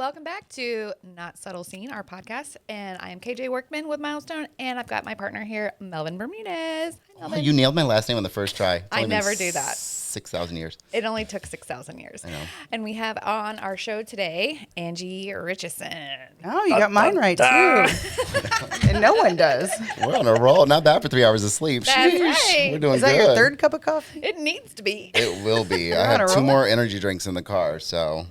Welcome back to Not Subtle Scene, our podcast. And I am KJ Workman with Milestone, and I've got my partner here, Melvyn Bermudez. Hi, Melvyn. Oh, you nailed my last name on the first try. It's I only been never do that. 6,000 years. It only took 6,000 years. I know. And we have on our show today, Angie Richison. Oh, you got mine right, too. And no one does. We're on a roll. Not bad for 3 hours of sleep. That's Sheesh. right. We're doing Is that good. your third cup of coffee? It needs to be. It will be. I on a have 2 roll. more energy drinks in the car, so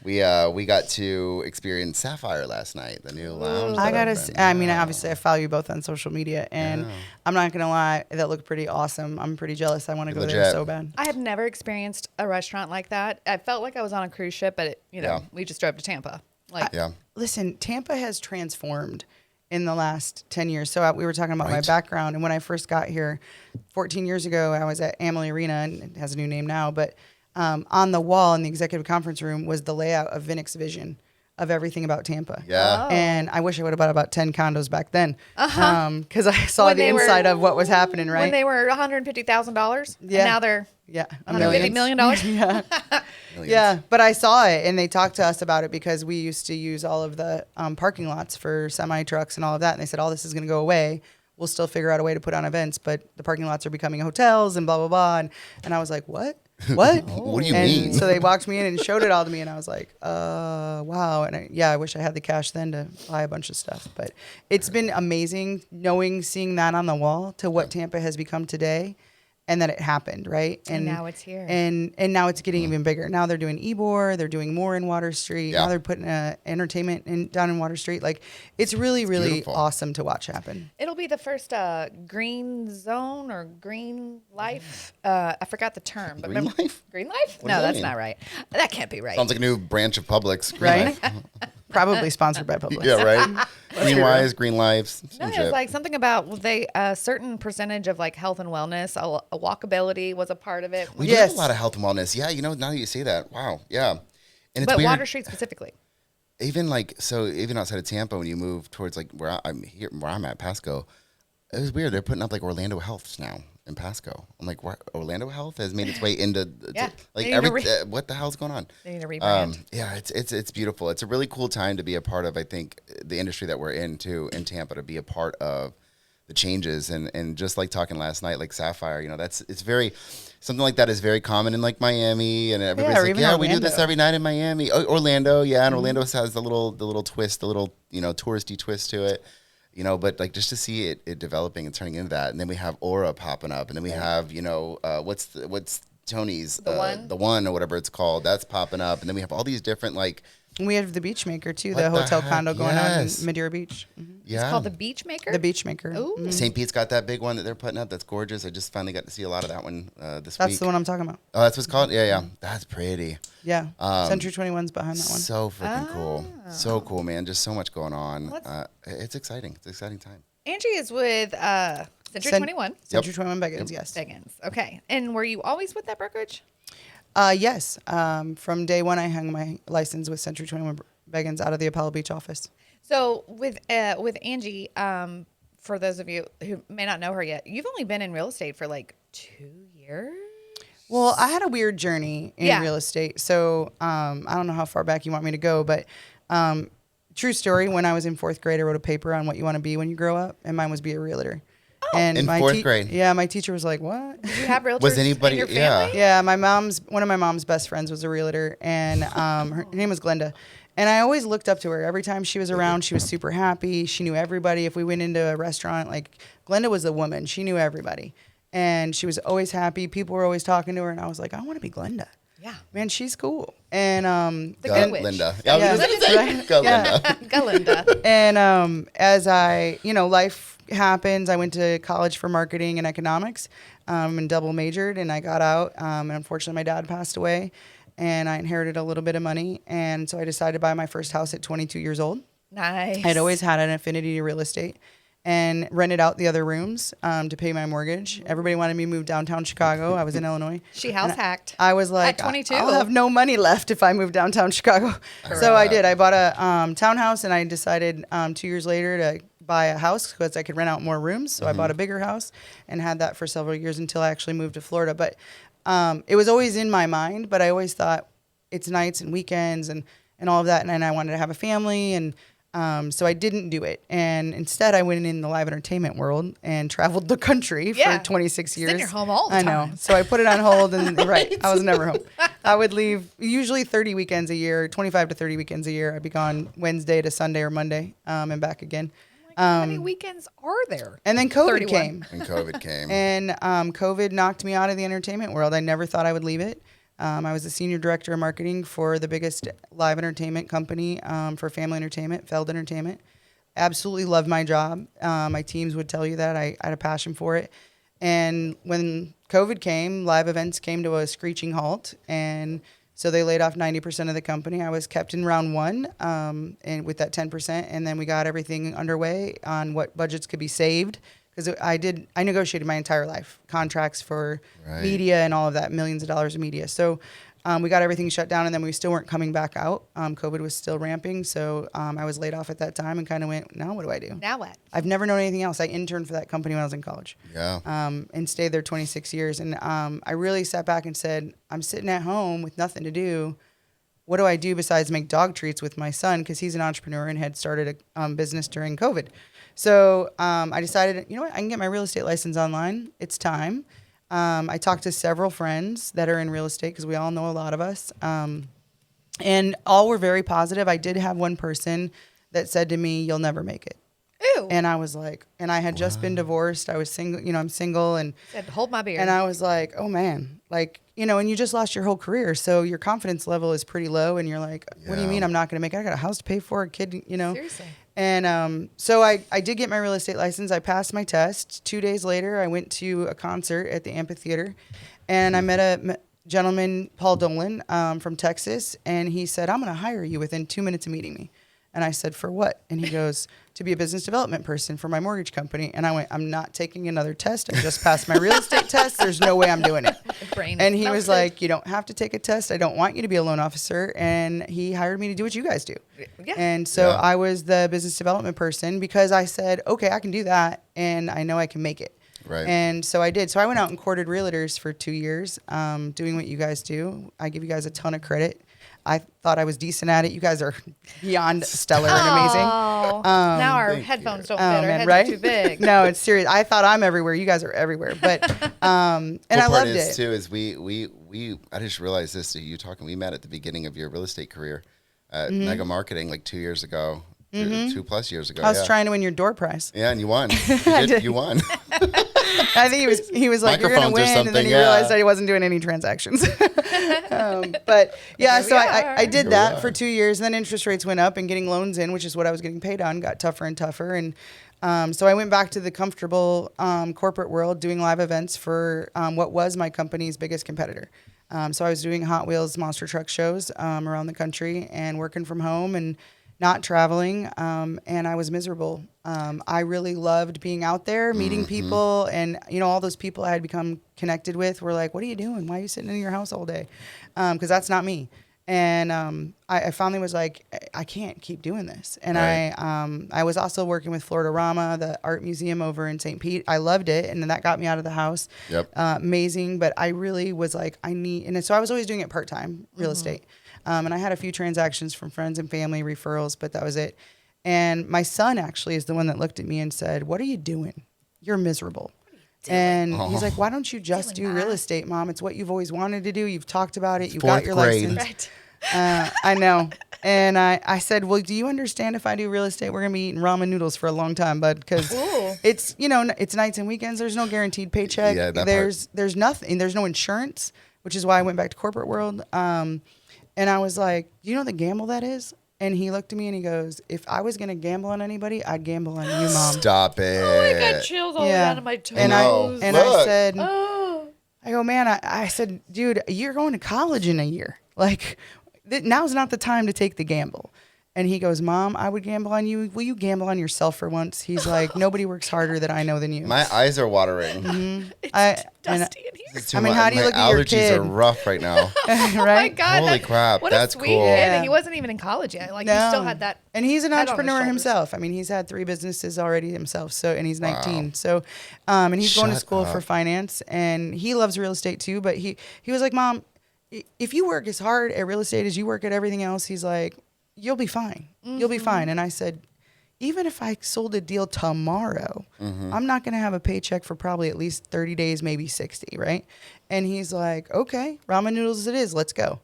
we got to experience Sapphire last night, the new lounge. Obviously, I follow you both on social media, and I'm not going to lie, that looked pretty awesome. I'm pretty jealous. I want to go there so bad. I have never experienced a restaurant like that. I felt like I was on a cruise ship, but we just drove to Tampa. Listen, Tampa has transformed in the last 10 years. So we were talking about my background, and when I first got here 14 years ago, I was at Amalie Arena, and it has a new name now, but on the wall in the executive conference room was the layout of Vinnick's vision of everything about Tampa. Yeah. Oh. And I wish I would have bought about 10 condos back then. Because I saw the inside of what was happening, right? When they were $150,000. Yeah. And now they're $150 million. Yeah. Yeah. But I saw it, and they talked to us about it because we used to use all of the parking lots for semi trucks and all of that. And they said, all this is going to go away. We'll still figure out a way to put on events, but the parking lots are becoming hotels and blah, blah, blah. And I was like, what? What? What do you and mean? So they walked me in and showed it all to me, and I was like, wow. And I wish I had the cash then to buy a bunch of stuff. But it's been amazing seeing that on the wall to what Tampa has become today, and that it happened, right? And now it's here. And now it's getting even bigger. Now they're doing Ybor, they're doing more in Water Street. Yeah. Now they're putting entertainment down in Water Street. Like, it's really beautiful. awesome to watch happen. It'll be the first green zone or green life. I forgot the term. But Green life? Green life? What No, does that that's mean? not right. That can't be right. Sounds like a new branch of Publix. Right? Probably sponsored by Publix. Yeah, right? Green Lives. No, it's like something about a certain percentage of like health and wellness. A walkability was a part of it. We do have a lot of health and wellness. Yeah, now that you say that. Wow. Yeah. And it's But weird. Water Street specifically. Even outside of Tampa, when you move towards like where I'm at, Pasco, it was weird. They're putting up like Orlando Healths now in Pasco. I'm like, what? Orlando Health has made its way into what the hell's going on? They need to rebrand. It's beautiful. It's a really cool time to be a part of. I think the industry that we're in too in Tampa, to be a part of the changes and just like talking last night, like Sapphire, it's very something like that is very common in like Miami, and everybody's like, we do this every night in Miami. Orlando, and Orlando has the little twist, the little touristy twist to it. But like just to see it developing and turning into that, and then we have Aura popping up, and then we have what's Tony's the one or whatever it's called, that's popping up, and then we have all these different like. We have the Beachmaker too, the hotel condo going on in Madeira Beach. Mm-hmm. Yeah, it's called the Beachmaker. The Beachmaker. Ooh. Mm-hmm. St. Pete's got that big one that they're putting up. That's gorgeous. I just finally got to see a lot of that one this week. That's the one I'm talking about. Oh, that's what it's called. Yeah, that's pretty. Yeah, Century 21's behind that one. So freaking cool. So cool, man. Just so much going on. It's exciting. It's an exciting time. Angie is with Century 21. Century 21 Beggins, yes. Beggins. Okay. And were you always with that brokerage? Yes. From day one, I hung my license with Century 21 Beggins out of the Apollo Beach office. So with Angie, for those of you who may not know her yet, you've only been in real estate for like 2 years? Well, I had a weird journey in real estate. So I don't know how far back you want me to go, but true story, when I was in 4th grade, I wrote a paper on what you want to be when you grow up, and mine was be a realtor. Oh. And in 4th grade? Yeah, my teacher was like, what? Did you have realtors Was anybody, in your family? Yeah, one of my mom's best friends was a realtor, and her name was Glenda. And I always looked up to her. Every time she was around, she was super happy. She knew everybody. If we went into a restaurant, like Glenda was the woman. She knew everybody. And she was always happy. People were always talking to her. And I was like, I want to be Glenda. Yeah. Man, she's cool. And the good witch. Linda. Yeah. I was gonna say, Right? go Yeah. Linda. Go Linda. And as life happens, I went to college for marketing and economics and double majored. And I got out. And unfortunately, my dad passed away. And I inherited a little bit of money. And so I decided to buy my first house at 22 years old. Nice. I'd always had an affinity to real estate and rented out the other rooms to pay my mortgage. Everybody wanted me to move downtown Chicago. I was in Illinois. She house hacked. I was like, At 22. I'll have no money left if I move downtown Chicago. So I did. I bought a townhouse, and I decided 2 years later to buy a house because I could rent out more rooms. So I bought a bigger house and had that for several years until I actually moved to Florida. But it was always in my mind, but I always thought it's nights and weekends and and all of that. And I wanted to have a family. And so I didn't do it. And instead I went in the live entertainment world and traveled the country for 26 years. Then you're home all the time. I know. So I put it on hold and right. I was never home. I would leave usually 30 weekends a year, 25 to 30 weekends a year. I'd be gone Wednesday to Sunday or Monday and back again. How many weekends are there? And then COVID 31. came. And COVID came. And COVID knocked me out of the entertainment world. I never thought I would leave it. I was the senior director of marketing for the biggest live entertainment company for family entertainment, Feld Entertainment. Absolutely loved my job. My teams would tell you that. I had a passion for it. And when COVID came, live events came to a screeching halt. And so they laid off 90% of the company. I was kept in round one and with that 10%. And then we got everything underway on what budgets could be saved. Because I negotiated my entire life, contracts for media and all of that, millions of dollars of media. So we got everything shut down, and then we still weren't coming back out. COVID was still ramping, so I was laid off at that time and kind of went, now what do I do? Now what? I've never known anything else. I interned for that company when I was in college. Yeah. And stayed there 26 years. And I really sat back and said, I'm sitting at home with nothing to do. What do I do besides make dog treats with my son? Because he's an entrepreneur and had started a business during COVID. So I decided, you know what, I can get my real estate license online. It's time. I talked to several friends that are in real estate because we all know a lot of us. And all were very positive. I did have one person that said to me, you'll never make it. Ew. And I was like, and I had just been divorced. I was single, I'm single. And Said, hold my beer. and I was like, oh man, like, and you just lost your whole career. So your confidence level is pretty low. And you're like, what do you mean I'm not going to make it? I got a house to pay for, a kid, Seriously. And so I did get my real estate license. I passed my test. 2 days later, I went to a concert at the amphitheater. And I met a gentleman, Paul Dolan, from Texas. And he said, I'm going to hire you within 2 minutes of meeting me. And I said, for what? And he goes, to be a business development person for my mortgage company. And I went, I'm not taking another test. I just passed my real estate test. There's no way I'm doing it. And he was like, you don't have to take a test. I don't want you to be a loan officer. And he hired me to do what you guys do. Yeah. And so I was the business development person because I said, okay, I can do that. And I know I can make it. Right. And so I did. So I went out and courted realtors for 2 years, doing what you guys do. I give you guys a ton of credit. I thought I was decent at it. You guys are beyond stellar and amazing. Now our headphones don't fit. Our heads are too big. No, it's serious. I thought I'm everywhere. You guys are everywhere. But and I loved it. Too is we I just realized this. You talking. We met at the beginning of your real estate career at Mega Marketing like 2 years ago. 2+ years ago. I was trying to win your door prize. Yeah, and you won. You won. I think he was like, you're going to win. And then he realized that he wasn't doing any transactions. But yeah, so I did that for 2 years. And then interest rates went up and getting loans in, which is what I was getting paid on, got tougher and tougher. And so I went back to the comfortable corporate world doing live events for what was my company's biggest competitor. So I was doing Hot Wheels monster truck shows around the country and working from home and not traveling, and I was miserable. I really loved being out there, meeting people, and all those people I had become connected with were like, "What are you doing? Why are you sitting in your house all day?" Because that's not me. And I finally was like, I can't keep doing this. And I was also working with Florida Rama, the art museum over in St. Pete. I loved it, and then that got me out of the house. Yep. Amazing, but I really was like, and so I was always doing it part-time, real estate. And I had a few transactions from friends and family, referrals, but that was it. And my son actually is the one that looked at me and said, what are you doing? You're miserable. And he's like, why don't you just do real estate, Mom? It's what you've always wanted to do. You've talked about it. You got your license. Right. I know. And I said, well, do you understand if I do real estate, we're going to be eating ramen noodles for a long time, bud? Because it's, it's nights and weekends. There's no guaranteed paycheck. Yeah, there's nothing. There's no insurance, which is why I went back to corporate world. And I was like, do you know the gamble that is? And he looked at me and he goes, if I was going to gamble on anybody, I'd gamble on you, Mom. Stop it. Oh, I got chills all down to my toes. And I said, I go, man, I said, dude, you're going to college in a year. Like, now's not the time to take the gamble. And he goes, Mom, I would gamble on you. Will you gamble on yourself for once? He's like, nobody works harder than I know than you. My eyes are watering. Mm-hmm. It's dusty in here. I mean, how do you look at your kid? My allergies are rough right now. Right? Oh my God. Holy crap. What that's a sweet cool. kid. And he wasn't even in college yet. Like, he still had that. And he's an entrepreneur himself. I mean, he's had 3 businesses already himself. So, and he's 19. Wow. So, and he's going to school for finance, and he loves real estate too. But he was like, Mom, if you work as hard at real estate as you work at everything else, he's like, you'll be fine. You'll be fine. And I said, even if I sold a deal tomorrow, I'm not going to have a paycheck for probably at least 30 days, maybe 60, right? And he's like, okay, ramen noodles it is. Let's go.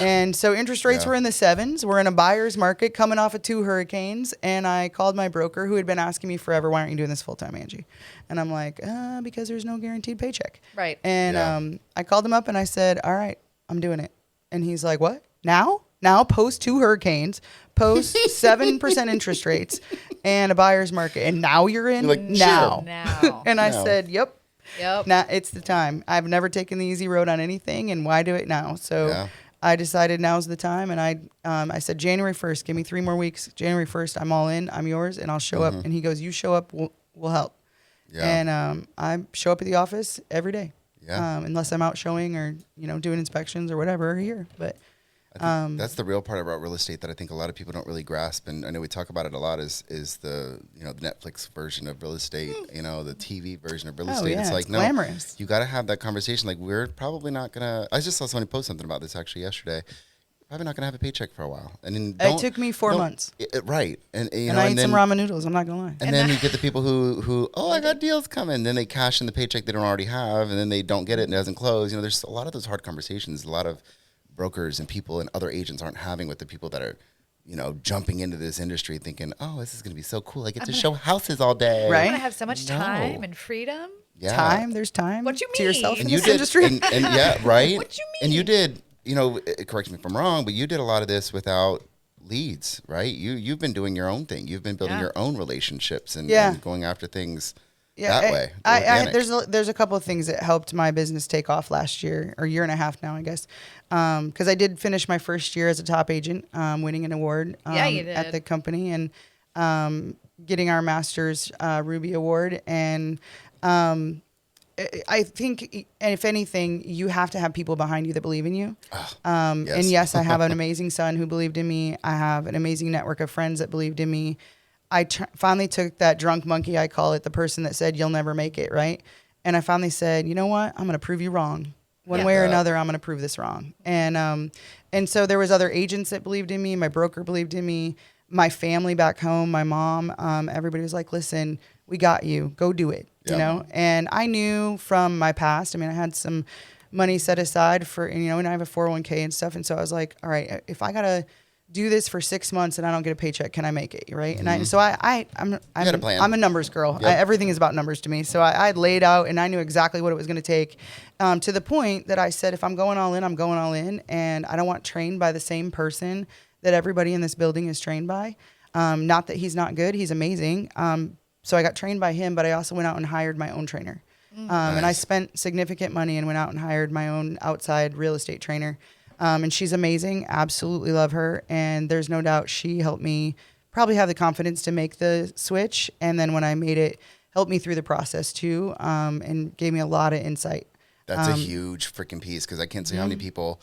And so interest rates were in the 7s. We're in a buyer's market coming off of 2 hurricanes. And I called my broker who had been asking me forever, why aren't you doing this full time, Angie? And I'm like, because there's no guaranteed paycheck. Right. And I called him up and I said, all right, I'm doing it. And he's like, what? Now, post 2 hurricanes, post 7% interest rates and a buyer's market. And now you're in? You're like, now. Now. And I said, yep. Yep. Now it's the time. I've never taken the easy road on anything. And why do it now? So I decided now's the time. And I said, January 1st, give me 3 more weeks. January 1st, I'm all in. I'm yours. And I'll show up. And he goes, you show up, we'll help. Yeah. And I show up at the office every day. Yeah. Unless I'm out showing or, doing inspections or whatever here. But I think that's the real part about real estate that I think a lot of people don't really grasp, and I know we talk about it a lot. Is the the Netflix version of real estate, the TV version of real estate. Yeah, it's like glamorous. No, you got to have that conversation. Like we're probably not gonna. I just saw somebody post something about this actually yesterday. Probably not gonna have a paycheck for a while, and then it took me 4 months. Right, and I ate some ramen noodles. I'm not gonna lie. And then you get the people who I got deals coming. Then they cash in the paycheck they don't already have, and then they don't get it and it doesn't close. There's a lot of those hard conversations. A lot of brokers and people and other agents aren't having with the people that are, jumping into this industry thinking, oh, this is going to be so cool. I get to show houses all day. Right. I'm going to have so much time and freedom. Yeah. There's time. What you mean? To yourself in you this did, industry. and yeah, right. What you mean? And you did, correct me if I'm wrong, but you did a lot of this without leads, right? You've been doing your own thing. You've been building your own relationships and going after things. That way. There's a couple of things that helped my business take off last year or year and a half now, I guess. Because I did finish my first year as a top agent, winning an award you did. at the company and getting our Masters Ruby Award. And I think, and if anything, you have to have people behind you that believe in you. Yes. And yes, I have an amazing son who believed in me. I have an amazing network of friends that believed in me. I finally took that drunk monkey, I call it, the person that said, you'll never make it, right? And I finally said, you know what? I'm going to prove you wrong. One way or another, I'm going to prove this wrong. And so there was other agents that believed in me. My broker believed in me. My family back home, my mom, everybody was like, listen, we got you. Go do it, And I knew from my past, I had some money set aside for, and I have a 401k and stuff. And so I was like, all right, if I got to do this for 6 months and I don't get a paycheck, can I make it? Right. And I'm a numbers girl. Yep. Everything is about numbers to me. So I laid out and I knew exactly what it was going to take, to the point that I said, if I'm going all in, I'm going all in. And I don't want trained by the same person that everybody in this building is trained by. Not that he's not good. He's amazing. So I got trained by him, but I also went out and hired my own trainer. Nice. And I spent significant money and went out and hired my own outside real estate trainer. And she's amazing. Absolutely love her. And there's no doubt she helped me probably have the confidence to make the switch. And then when I made it, helped me through the process too, and gave me a lot of insight. That's a huge freaking piece, because I can't say how many people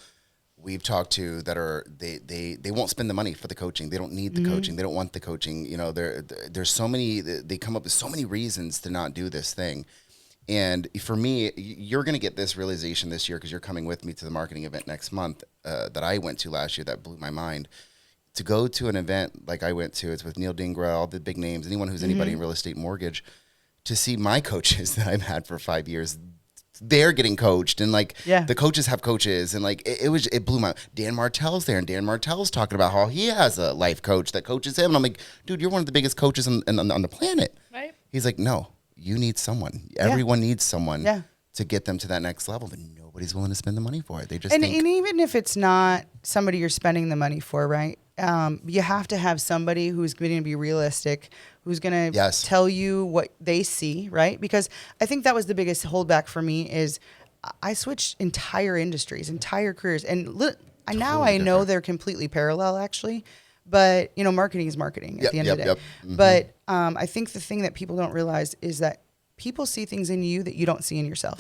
we've talked to that are they won't spend the money for the coaching. They don't need the coaching. They don't want the coaching. There's so many, they come up with so many reasons to not do this thing. And for me, you're going to get this realization this year because you're coming with me to the marketing event next month that I went to last year that blew my mind. To go to an event like I went to, it's with Neil Dingra, all the big names, anyone who's anybody in real estate mortgage, to see my coaches that I've had for 5 years, they're getting coached, and the coaches have coaches, and it blew my. Dan Martell's there, and Dan Martell's talking about how he has a life coach that coaches him, and I'm like, dude, you're one of the biggest coaches on the planet. Right. He's like, no. You need someone. Everyone needs someone to get them to that next level, but nobody's willing to spend the money for it. They just and even if it's not somebody you're spending the money for, right? You have to have somebody who's going to be realistic, who's going to tell you what they see, right? Because I think that was the biggest holdback for me is I switched entire industries, entire careers, and now I know they're completely parallel, actually. But, marketing is marketing at the end of the day. Mm-hmm. But I think the thing that people don't realize is that people see things in you that you don't see in yourself,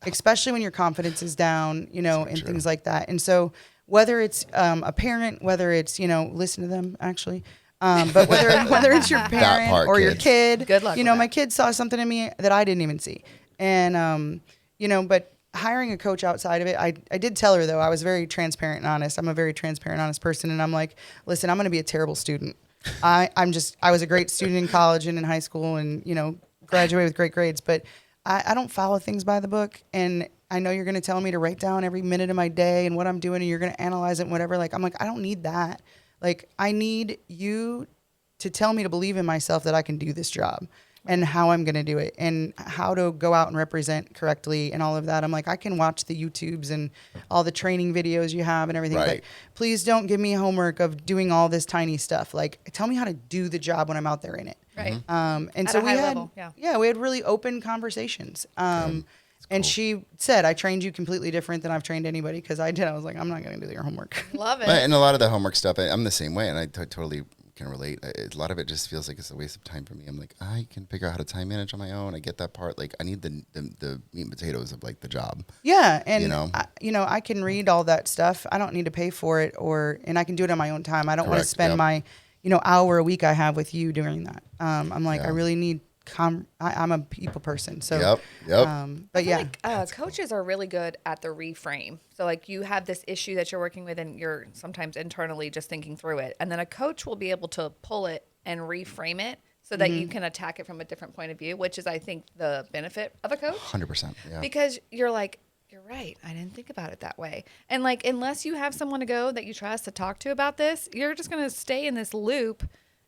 especially when your confidence is down, and things like that. And so whether it's a parent, whether it's, listen to them, actually, but whether it's your parent or your kid, good luck. My kid saw something in me that I didn't even see. And, but hiring a coach outside of it, I did tell her though, I was very transparent and honest. I'm a very transparent, honest person. And I'm like, listen, I'm going to be a terrible student. I was a great student in college and in high school and, graduated with great grades, but I don't follow things by the book. And I know you're going to tell me to write down every minute of my day and what I'm doing and you're going to analyze it and whatever. Like, I'm like, I don't need that. Like, I need you to tell me to believe in myself that I can do this job and how I'm going to do it and how to go out and represent correctly and all of that. I'm like, I can watch the YouTubes and all the training videos you have and everything, Right. but please don't give me homework of doing all this tiny stuff. Like, tell me how to do the job when I'm out there in it. Right. And At so a we high had, level, we had really open conversations. And she said, I trained you completely different than I've trained anybody because I did. I was like, I'm not going to do your homework. Love it. And a lot of the homework stuff, I'm the same way, and I totally can relate. A lot of it just feels like it's a waste of time for me. I'm like, I can figure out how to time manage on my own. I get that part. Like, I need the meat and potatoes of like the job. Yeah, and I can read all that stuff. I don't need to pay for it, and I can do it on my own time. I don't want to Correct, spend my hour a week I have with you doing that. I'm like, I really need. I'm a people person, so yep. But yeah, like, coaches are really good at the reframe. So like you have this issue that you're working with, and you're sometimes internally just thinking through it, and then a coach will be able to pull it and reframe it so that you can attack it from a different point of view, which is, I think, the benefit of a coach. 100%. Yeah. Because you're like, you're right. I didn't think about it that way. And like, unless you have someone to go that you trust to talk to about this, you're just going to stay in this loop.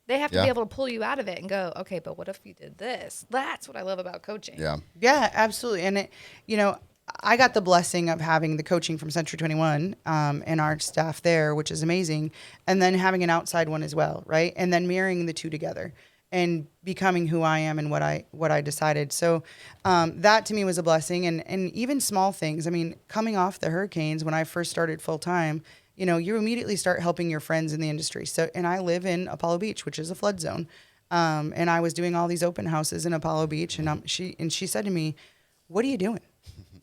They have to be able to pull you out of it and go, okay, but what if you did this? That's what I love about coaching. Yeah. Yeah, absolutely. And I got the blessing of having the coaching from Century 21 and our staff there, which is amazing, and then having an outside one as well, right? And then marrying the two together and becoming who I am and what I decided. So that to me was a blessing, and even small things. I mean, coming off the hurricanes when I first started full time, you immediately start helping your friends in the industry. So, and I live in Apollo Beach, which is a flood zone. And I was doing all these open houses in Apollo Beach, and she said to me, "What are you doing?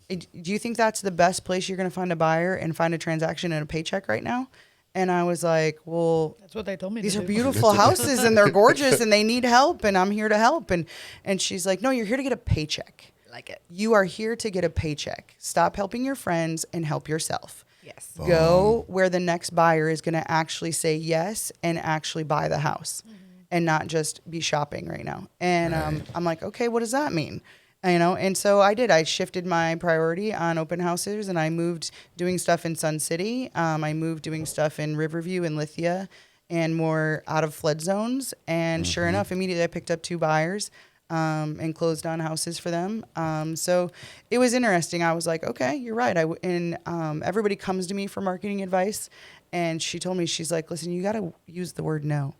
Do you think that's the best place you're going to find a buyer and find a transaction and a paycheck right now?" And I was like, "Well, That's what they told me. these are beautiful houses and they're gorgeous and they need help and I'm here to help." And she's like, "No, you're here to get a paycheck. Like it. You are here to get a paycheck. Stop helping your friends and help yourself." Yes. Go where the next buyer is going to actually say yes and actually buy the house and not just be shopping right now. And I'm like, okay, what does that mean? And so I did. I shifted my priority on open houses, and I moved doing stuff in Sun City. I moved doing stuff in Riverview and Lithia and more out of flood zones. And sure enough, immediately I picked up 2 buyers and closed on houses for them. So it was interesting. I was like, okay, you're right. Everybody comes to me for marketing advice. And she told me, she's like, listen, you got to use the word no.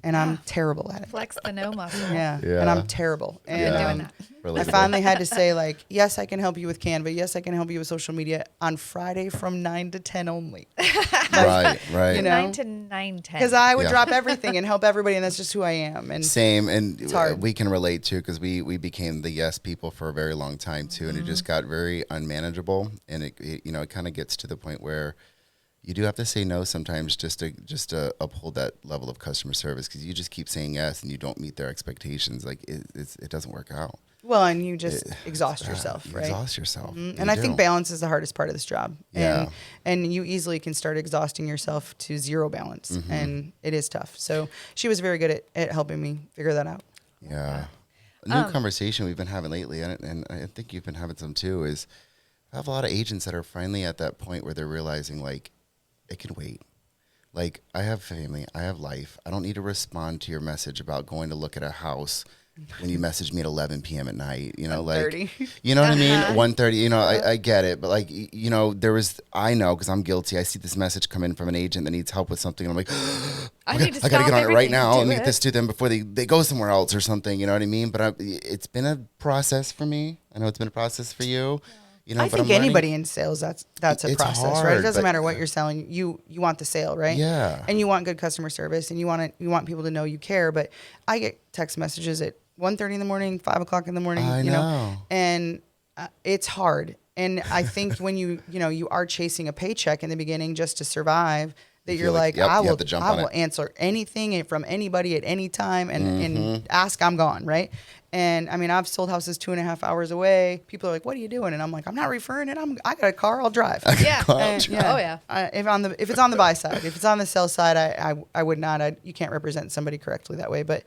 And I'm terrible at it. Flex the no muscle. Yeah. And I'm terrible. And doing that. I finally had to say, like, yes, I can help you with Canva. Yes, I can help you with social media on Friday from 9 to 10 only. Right. 9 to 9:10. Because I would drop everything and help everybody, and that's just who I am. And Same, and it's hard. we can relate too, because we became the yes people for a very long time too, and it just got very unmanageable, and it kind of gets to the point where you do have to say no sometimes just to uphold that level of customer service, because you just keep saying yes and you don't meet their expectations. Like it doesn't work out. Well, and you just exhaust yourself, You right? exhaust yourself. And I think balance is the hardest part of this job. Yeah. And you easily can start exhausting yourself to zero balance. And it is tough. So she was very good at helping me figure that out. Yeah. A new conversation we've been having lately, and I think you've been having some too, is I have a lot of agents that are finally at that point where they're realizing, like, it can wait. Like, I have family, I have life. I don't need to respond to your message about going to look at a house when you message me at 11 p.m. at night, like, you know what I mean? 1:30, I get it. But like, I know, because I'm guilty. I see this message come in from an agent that needs help with something. And I'm like, I got to get on it right now and get this to them before they go somewhere else or something. You know what I mean? But it's been a process for me. I know it's been a process for you. I think anybody in sales, that's a process, hard, right? It doesn't matter what you're selling. You want the sale, right? Yeah. And you want good customer service, and you want people to know you care. But I get text messages at 1:30 in the morning, 5 o'clock in the morning. I know. And it's hard. And I think when you are chasing a paycheck in the beginning just to survive, that you're like, yep, I you have will, to jump I on will it. answer anything from anybody at any time and Mm-hmm. ask, I'm gone, right? And I mean, I've sold houses 2.5 hours away. People are like, "What are you doing?" And I'm like, "I'm not referring it. I got a car. I'll drive." Yeah. And, Oh, yeah. If it's on the buy side, if it's on the sell side, I would not. You can't represent somebody correctly that way. But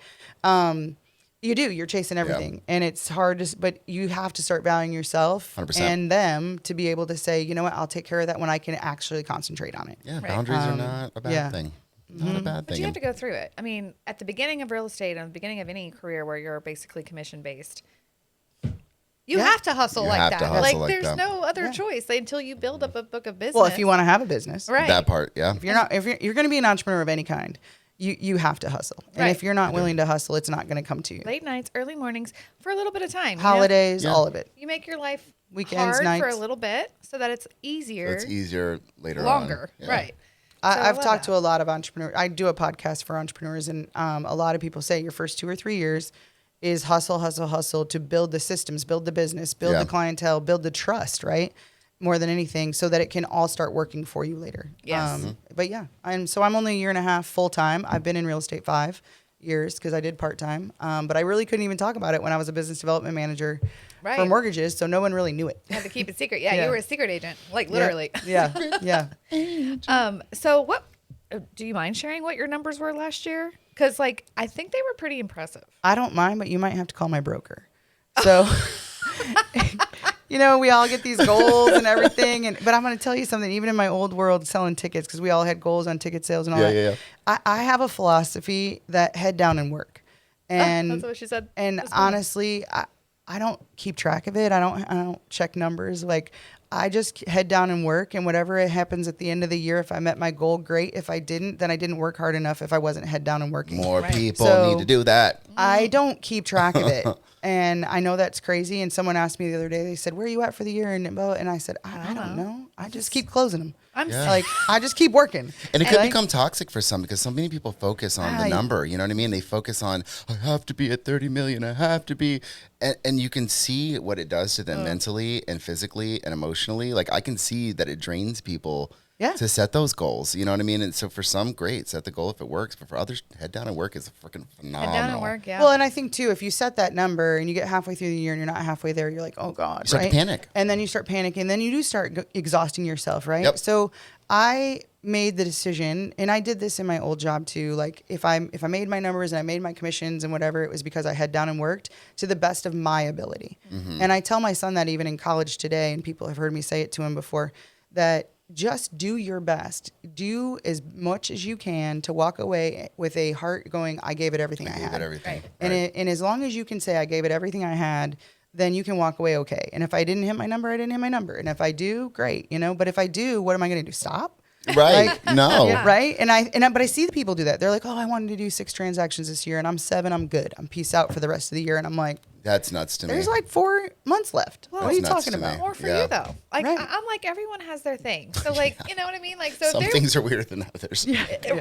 you're chasing everything, and it's hard to. But you have to start valuing yourself 100%. and them to be able to say, you know what, I'll take care of that when I can actually concentrate on it. Yeah, Right. boundaries are not a bad yeah. thing. Not a bad But thing. you have to go through it. I mean, at the beginning of real estate and the beginning of any career where you're basically commission based, you Yeah. have to hustle You like have that. to hustle Like like there's that. no other Yeah. choice until you build up a book of business. Well, if you want to have a business, right. That part, yeah. if you're going to be an entrepreneur of any kind, you have to hustle. And Right. if you're not willing to hustle, it's not going to come to you. Late nights, early mornings for a little bit of time. Holidays, Yeah. all of it. You make your life Weekends, hard for a nights. little bit so that it's easier, It's easier later longer. on. Yeah. Right. So I I've love talked that. to a lot of entrepreneurs. I do a podcast for entrepreneurs, and a lot of people say your first 2 or 3 years is hustle, hustle, hustle to build the systems, build the business, build Yeah. the clientele, build the trust, right? More than anything, so that it can all start working for you later. Yes. But yeah, I'm only a year and a half full time. I've been in real estate 5 years because I did part time. But I really couldn't even talk about it when I was a business development manager for Right. mortgages, so no one really knew it. Had to keep it secret. Yeah, Yeah. you were a secret agent, like literally. Yeah, yeah. So what? Do you mind sharing what your numbers were last year? Because like I think they were pretty impressive. I don't mind, but you might have to call my broker. So, we all get these goals and everything. But I'm going to tell you something, even in my old world selling tickets, because we all had goals on ticket sales and all that. Yeah. I have a philosophy that head down and work. And That's what she said. And this morning. honestly, I don't keep track of it. I don't check numbers. Like, I just head down and work, and whatever it happens at the end of the year, if I met my goal, great. If I didn't, then I didn't work hard enough if I wasn't head down and working. More Right. people So- need to do that. I don't keep track of it. And I know that's crazy. And someone asked me the other day, they said, "Where are you at for the year?" And I said, I don't know. I just keep closing them. I'm Yeah. Like, I just keep working. And it could like- become toxic for some because so many people focus on the number. You know what I mean? They focus on, I have to be at 30 million. I have to be. And you can see what it does to them mentally and physically and emotionally. Like, I can see that it drains people to set those goals. You know what I mean? And so for some, great, set the goal if it works. But for others, head down and work is freaking phenomenal. head down and work. Yeah. Well, and I think too, if you set that number and you get halfway through the year and you're not halfway there, you're like, oh God, You start to right? panic. And then you start panicking. Then you do start exhausting yourself, right? Yep. So I made the decision, and I did this in my old job too. Like if I made my numbers and I made my commissions and whatever, it was because I had down and worked to the best of my ability. Mm-hmm. And I tell my son that even in college today, and people have heard me say it to him before, that just do your best. Do as much as you can to walk away with a heart going, I gave it everything I Gave had. it everything. Right. And, Right. and as long as you can say, I gave it everything I had, then you can walk away okay. And if I didn't hit my number, I didn't hit my number. And if I do, great, But if I do, what am I going to do? Stop? Right. No. Yeah. Right? But I see the people do that. They're like, oh, I wanted to do 6 transactions this year, and I'm 7, I'm good. I'm peace out for the rest of the year. And I'm like, That's nuts to me. there's like 4 months left. What are you That's nuts talking to me. about? More for Yeah. you though. Like Right. I'm like everyone has their thing. So like you know what I mean. Like so Some if things are weirder than others.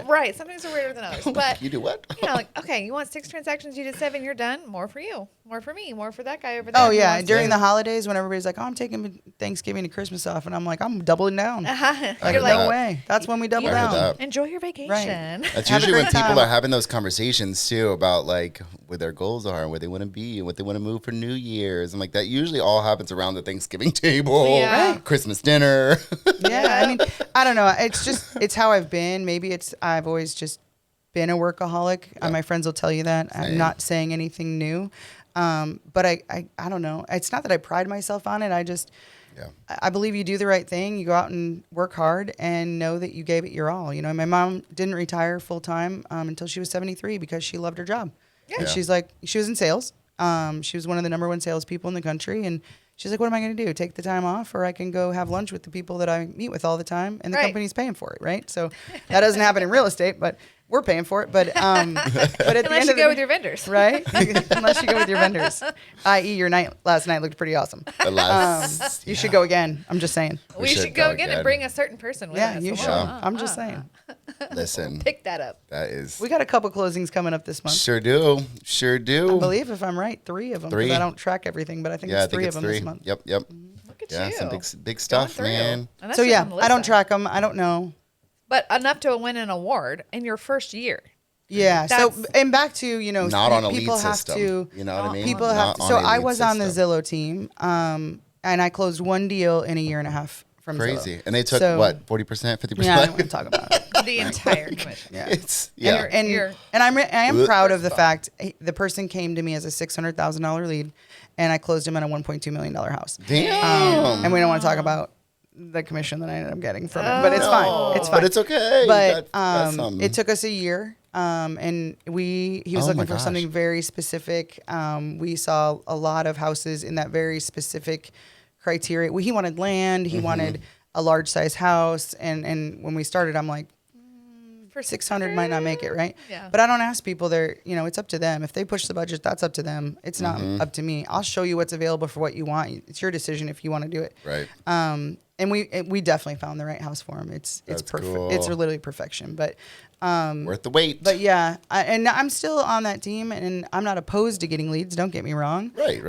right. Some things are weirder than others. But You do what? like okay, you want 6 transactions, you did 7, you're done. More for you. More for me. More for that guy over there. Oh who yeah, wants during to- the holidays when everybody's like, "Oh, I'm taking Thanksgiving and Christmas off," and I'm like, "I'm doubling down." Like, You're no like, way. That's when we double I heard down. that. enjoy your vacation. That's Have a usually when great people time. are having those conversations too about like where their goals are and where they want to be and what they want to move for New Year's and like that usually all happens around the Thanksgiving table, Yeah. Right. Christmas dinner. Yeah, I mean, I don't know. It's how I've been. Maybe I've always just been a workaholic. My friends will tell you that. I'm Same. not saying anything new. But I don't know. It's not that I pride myself on it. Yeah. I believe you do the right thing. You go out and work hard and know that you gave it your all. My mom didn't retire full time until she was 73 because she loved her job. Yeah. And she's like, she was in sales. She was one of the number 1 salespeople in the country. And she's like, what am I going to do? Take the time off, or I can go have lunch with the people that I meet with all the time, and the Right. company's paying for it, right? So that doesn't happen in real estate, but we're paying for it. But at the Unless end you of go the with your vendors. right? Unless you go with your vendors, i.e., your night last night looked pretty awesome. The last, You should go again. I'm just saying. We should should go go again again. and bring a certain person with Yeah, us. you Come should. on. I'm just saying. listen, Pick that up. that is We got a couple closings coming up this month. sure do. I believe, if I'm right, 3 of them. 'cause 3. I don't track everything, but I think Yeah, I it's think 3 it's of them 3. this month. Yep. Look at Yeah, you. some big Going stuff, through. man. And that's So just yeah, on I don't Melissa. track them. I don't know. but enough to win an award in your first year. Yeah. That's- So, and back to, you know, Not on a lead people have system. to, You know what I mean? people Not have to. on So a I lead was on the system. Zillow team, and I closed one deal in a year and a half from Crazy. Zillow. And they took So- what, 40%, 50%? Yeah, I don't want to talk about it. The entire commission. Yeah. It's, yeah. You're- And I am Ugh. proud of the fact the person came to me as a $600,000 lead, and I closed him on a $1.2 million house. Damn. And we don't want to talk about the commission that I ended up getting from it, but it's fine. It's fine. But it's okay. But Got some. it took us a year, and he was Oh looking my for gosh. something very specific. We saw a lot of houses in that very specific criteria. He wanted land. Mm-hmm. He wanted a large size house, and when we started, I'm like, For 600 might not make it, right? Yeah. But I don't ask people. It's up to them. If they push the budget, that's up to them. It's not Mm-hmm. up to me. I'll show you what's available for what you want. It's your decision if you want to do it. Right. And we definitely found the right house for him. It's That's perfect. cool. It's literally perfection. But Worth the wait. but yeah, and I'm still on that team, and I'm not opposed to getting leads. Don't get me wrong. Right.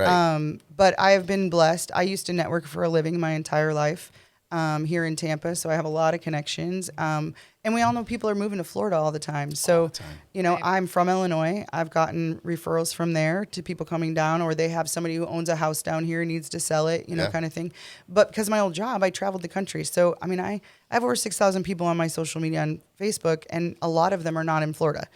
But I have been blessed. I used to network for a living my entire life here in Tampa, so I have a lot of connections. And we all know people are moving to Florida all the time. So, Right. I'm from Illinois. I've gotten referrals from there to people coming down, or they have somebody who owns a house down here and needs to sell it, Yeah. kind of thing. But because of my old job, I traveled the country. So, I mean, I have over 6,000 people on my social media on Facebook, and a lot of them are not in Florida.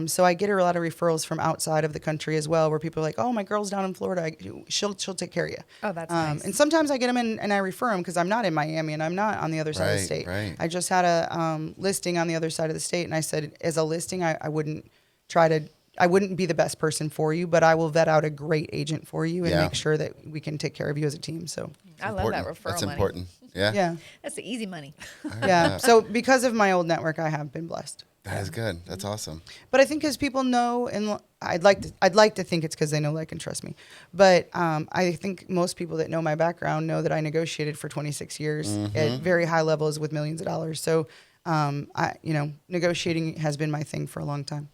So I get a lot of referrals from outside of the country as well, where people are like, "Oh, my girl's down in Florida. She'll take care of you." Oh, that's nice. And sometimes I get them in and I refer them because I'm not in Miami and I'm not on the other side of the Right, state. right. I just had a listing on the other side of the state, and I said, as a listing, I wouldn't I wouldn't be the best person for you, but I will vet out a great agent for you and Yeah. make sure that we can take care of you as a team. So I love that Important. referral That's money. important. Yeah. yeah, That's the easy money. yeah. So because of my old network, I have been blessed. That is good. That's awesome. But I think because people know, and I'd like to think it's because they know, like, and trust me. But I think most people that know my background know that I negotiated for 26 years at very high levels with millions of dollars. So, negotiating has been my thing for a long time,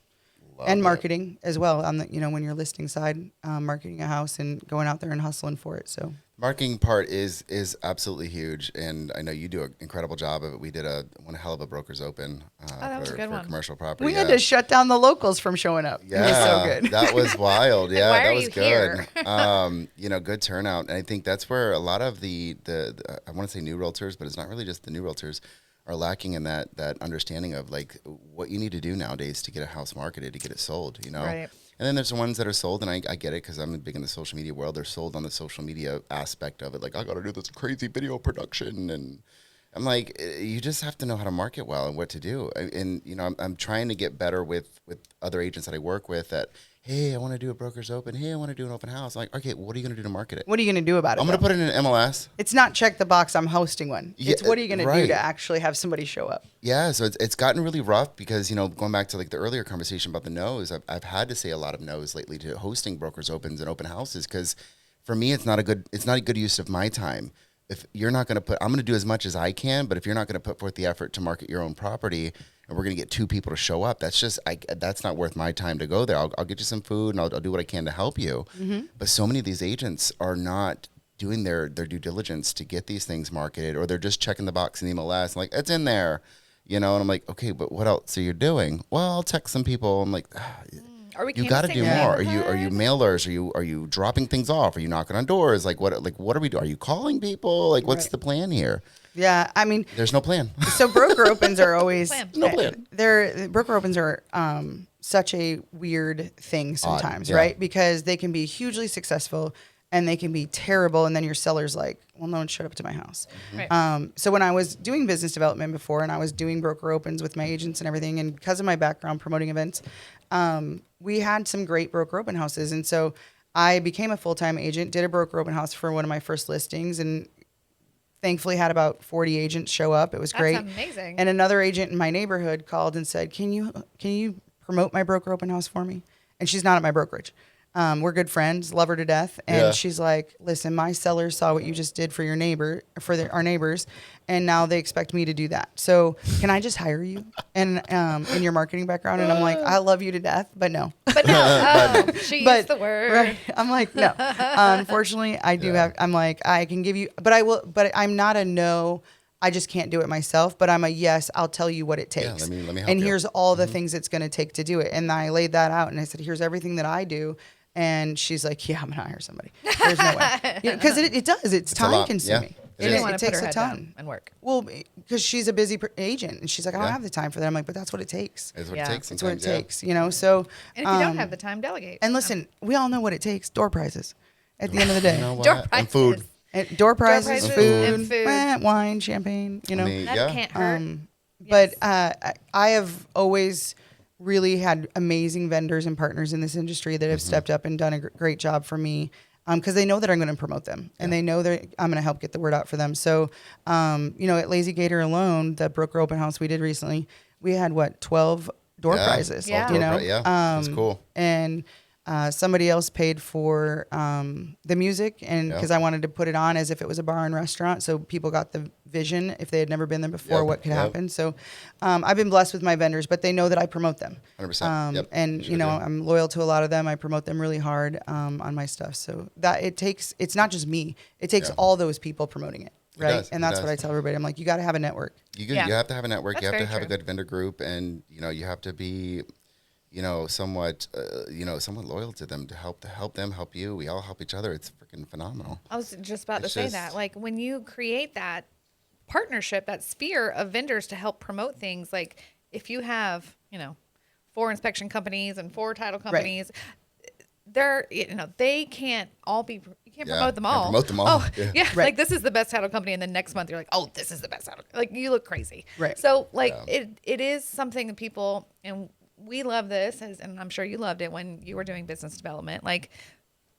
and it. marketing as well. On the when you're listing side, marketing a house and going out there and hustling for it. So. Marketing part is absolutely huge, and I know you do an incredible job of it. We did one hell of a Brokers Open that was a good for one. commercial property. We had to shut down the locals from showing up. Yeah, It was so good. that was wild. Yeah, why that are was you good. here? Good turnout, and I think that's where a lot of the I want to say new realtors, but it's not really just the new realtors, are lacking in that understanding of like what you need to do nowadays to get a house marketed, to get it sold. Right. And then there's the ones that are sold, and I get it because I'm big in the social media world. They're sold on the social media aspect of it. Like, I got to do this crazy video production. And I'm like, you just have to know how to market well and what to do. And, I'm trying to get better with other agents that I work with that, hey, I want to do a broker's open. Hey, I want to do an open house. I'm like, okay, what are you going to do to market it? What are you going to do about it? I'm going to put it in an MLS. It's not check the box, I'm hosting one. It's Yeah, what are you going to do right. to actually have somebody show up? Yeah, so it's gotten really rough because, going back to like the earlier conversation about the no's, I've had to say a lot of no's lately to hosting brokers opens and open houses because for me it's not a good use of my time. If you're not going to I'm going to do as much as I can, but if you're not going to put forth the effort to market your own property and we're going to get 2 people to show up, that's not worth my time to go there. I'll get you some food and I'll do what I can to help you. Mm-hmm. But so many of these agents are not doing their due diligence to get these things marketed, or they're just checking the box in the MLS, like, it's in there. And I'm like, okay, but what else are you doing? Well, I'll text some people. I'm like, Are we you got to do canvassing the more. Are you neighborhood? mailers? Are you dropping things off? Are you knocking on doors? Like what are we doing? Are you calling people? Like what's Right. the plan here? Yeah, I mean, There's no plan. so broker opens are always Plan. No plan. Broker opens are such a weird thing sometimes, yeah. right? Because they can be hugely successful and they can be terrible, and then your seller's like, well, no one showed up to my house. Right. So when I was doing business development before, and I was doing broker opens with my agents and everything, and because of my background promoting events, we had some great broker open houses, and so I became a full-time agent, did a broker open house for one of my first listings, and thankfully had about 40 agents show up. It was That's great. amazing. And another agent in my neighborhood called and said, can you promote my broker open house for me? And she's not at my brokerage. We're good friends, love her to death. And Yeah. she's like, listen, my sellers saw what you just did for your neighbor, our neighbors, and now they expect me to do that. So can I just hire you and in your marketing background? And I'm like, I love you to death, but no. But no, she used the word. Right. I'm like, no. Unfortunately, I do have. I'm like, I can give you, but I will. But I'm not a no. I just can't do it myself, but I'm a yes, I'll tell you what it takes. let me help and you. here's all the things it's going to take to do it. And I laid that out and I said, here's everything that I do. And she's like, yeah, I'm going to hire somebody. There's no way. Because it does. It's time consuming. Yeah, It takes a ton. and work. Well, because she's a busy agent. And she's like, I don't have the time for that. I'm like, but that's what it takes. It's what Yeah. it takes. It's what it sometimes, takes, you know? So, And if you don't have the time, delegate. and listen, we all know what it takes. Door prizes at the end of the day. You know what? Door And food. prizes. And door prizes, prizes food, and food. wine, champagne, you know. I mean, That yeah. can't hurt. But I have always really had amazing vendors and partners in this industry that have stepped up and done a great job for me because they know that I'm going to promote them and they know that I'm going to help get the word out for them. So, you know, at Lazy Gator alone, the Broker Open House we did recently, we had 12 door prizes. Yeah. You know, That's cool. And somebody else paid for the music, and because I wanted to put it on as if it was a bar and restaurant, so people got the vision if they had never been there before, what could happen. So I've been blessed with my vendors, but they know that I promote them. 100%. And you know, I'm loyal to a lot of them. I promote them really hard on my stuff. So that it's not just me. It takes all those people promoting it. Right. does, And that's what I tell everybody. I'm like, you got to have a network. You have to have a network. That's you have to very have a true. good vendor group, and you have to be, somewhat loyal to them to help them help you. We all help each other. It's freaking phenomenal. I was just about to It's say just- that. Like when you create that partnership, that sphere of vendors to help promote things, like if you have, 4 inspection companies and 4 title companies, they can't all be, you can't promote them can't all. promote them all. Oh, Yeah. yeah. Right. Like this is the best title company. And then next month you're like, oh, this is the best title. Like you look crazy. Right. So like it is something that people, and we love this, and I'm sure you loved it when you were doing business development. Like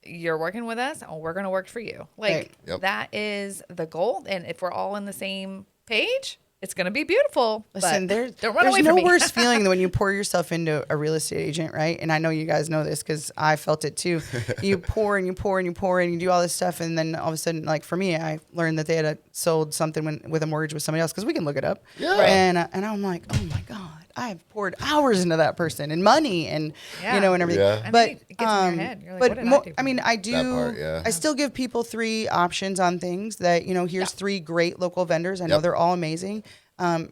you're working with us, and we're going to work for you. Like Right. Yep. that is the goal. And if we're all on the same page, it's going to be beautiful. Listen, but don't run there's away no from me. worse feeling than when you pour yourself into a real estate agent, right? And I know you guys know this because I felt it too. You pour and you pour and you pour and you do all this stuff, and then all of a sudden, like for me, I learned that they had sold something with a mortgage with somebody else because we can look it up. Yeah. Right. And I'm like, oh my god, I have poured hours into that person and money and Yeah. and everything. Yeah. I But mean, it gets in your head. You're like, what did I do? I mean, I do. That part, yeah. I still give people 3 options on things that here's 3 great local vendors. I know Yep. they're all amazing.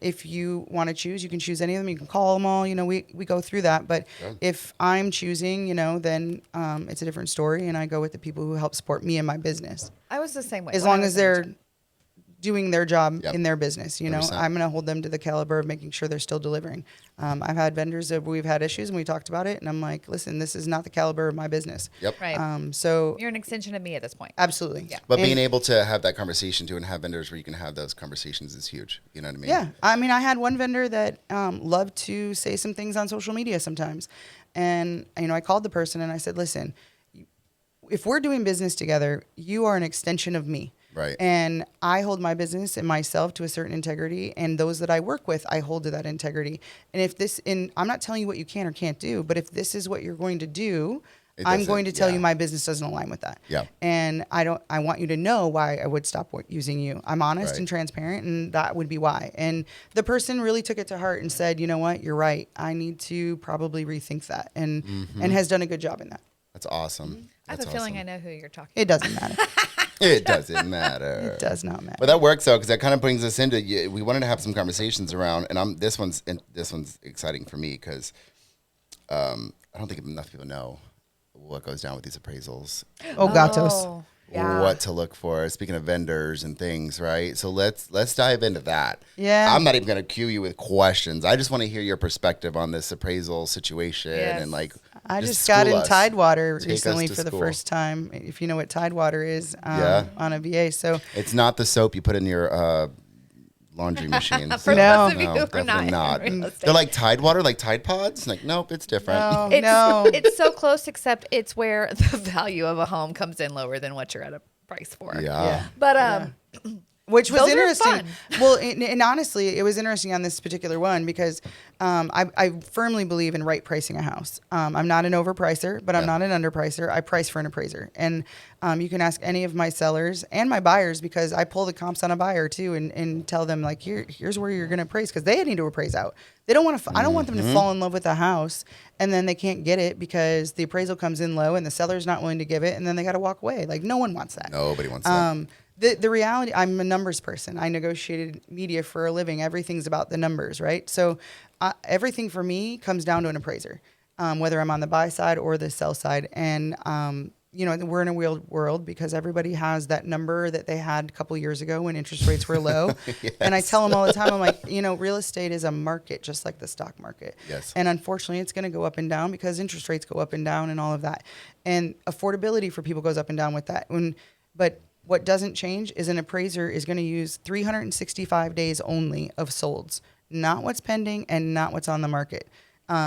If you want to choose, you can choose any of them. You can call them all. We go through that. But if I'm choosing, then it's a different story, and I go with the people who help support me and my business. I was the same way. As when I long was as an they're agent. doing their job Yep. in their business, 100%. I'm going to hold them to the caliber of making sure they're still delivering. I've had vendors that we've had issues, and we talked about it, and I'm like, listen, this is not the caliber of my business. Yep. Right. So You're an extension of me at this point. absolutely. Yeah. But And- being able to have that conversation too and have vendors where you can have those conversations is huge. You know what I mean? Yeah. I mean, I had one vendor that loved to say some things on social media sometimes. And, I called the person and I said, listen, if we're doing business together, you are an extension of me. Right. And I hold my business and myself to a certain integrity, and those that I work with, I hold to that integrity. And I'm not telling you what you can or can't do, but if this is what you're going to do, I'm going to tell you my business doesn't align with that. Yeah. And I want you to know why I would stop using you. I'm honest Right. and transparent, and that would be why. And the person really took it to heart and said, you know what, you're right. I need to probably rethink that, and has done a good job in that. That's awesome. I have That's a feeling awesome. I know who you're talking It doesn't matter. It doesn't matter. It does not matter. But that works though, because that kind of brings us into. We wanted to have some conversations around, and this one's exciting for me because I don't think enough people know what goes down with these appraisals, Oh, gatos. Oh, yeah. what to look for. Speaking of vendors and things, right? So let's dive into that. Yeah. I'm not even going to cue you with questions. I just want to hear your perspective on this appraisal situation Yes. and like. I just got in school us. Tidewater Take us recently to for the school. first time. If you know what Tidewater is Yeah. on a VA. So It's not the soap you put in your laundry machine. For No. those of you who are definitely not in real estate. They're like Tide Water, like Tide Pods. Like, nope, it's different. no. It's so close, except it's where the value of a home comes in lower than what you're at a price for. Yeah. But Which was Those are interesting. fun. Well, and honestly, it was interesting on this particular one because I firmly believe in right pricing a house. I'm not an overpricer, but I'm not an underpricer. I price for an appraiser. And you can ask any of my sellers and my buyers because I pull the comps on a buyer too and tell them like, here's where you're going to appraise because they need to appraise out. They don't want to. I don't want them to fall in love with the house and then they can't get it because the appraisal comes in low and the seller's not willing to give it and then they got to walk away. Like no one wants that. Nobody wants that. The reality, I'm a numbers person. I negotiated media for a living. Everything's about the numbers, right? So everything for me comes down to an appraiser, whether I'm on the buy side or the sell side. And, we're in a weird world because everybody has that number that they had a couple years ago when interest rates were low. Yes. And I tell them all the time, I'm like, real estate is a market just like the stock market. Yes. And unfortunately, it's going to go up and down because interest rates go up and down and all of that. And affordability for people goes up and down with that. But what doesn't change is an appraiser is going to use 365 days only of solds, not what's pending and not what's on the market.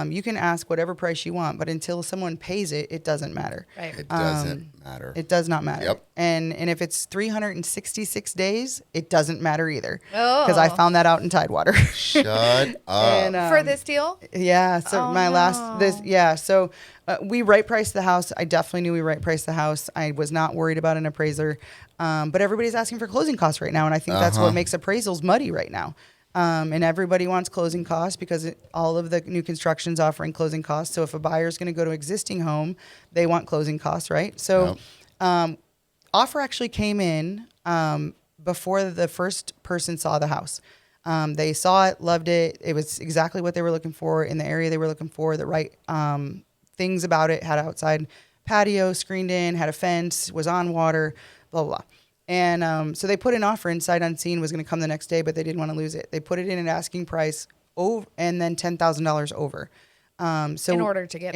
You can ask whatever price you want, but until someone pays it, it doesn't matter. Right. It doesn't matter. It does not matter. Yep. And if it's 366 days, it doesn't matter either. Oh. Because I found that out in Tidewater. Shut up. And, For this deal? Yeah. So So we right priced the house. I definitely knew we right priced the house. I was not worried about an appraiser. But everybody's asking for closing costs right now. And I think that's what makes appraisals muddy right now. And everybody wants closing costs because all of the new construction's offering closing costs. So if a buyer's going to go to existing home, they want closing costs, right? So offer actually came in before the first person saw the house. They saw it, loved it. It was exactly what they were looking for in the area they were looking for. The right things about it. Had an outside patio, screened in, had a fence, was on water, blah, blah, blah. And so they put an offer in sight unseen, was going to come the next day, but they didn't want to lose it. They put it in an asking price over, and then $10,000 over. So in order to get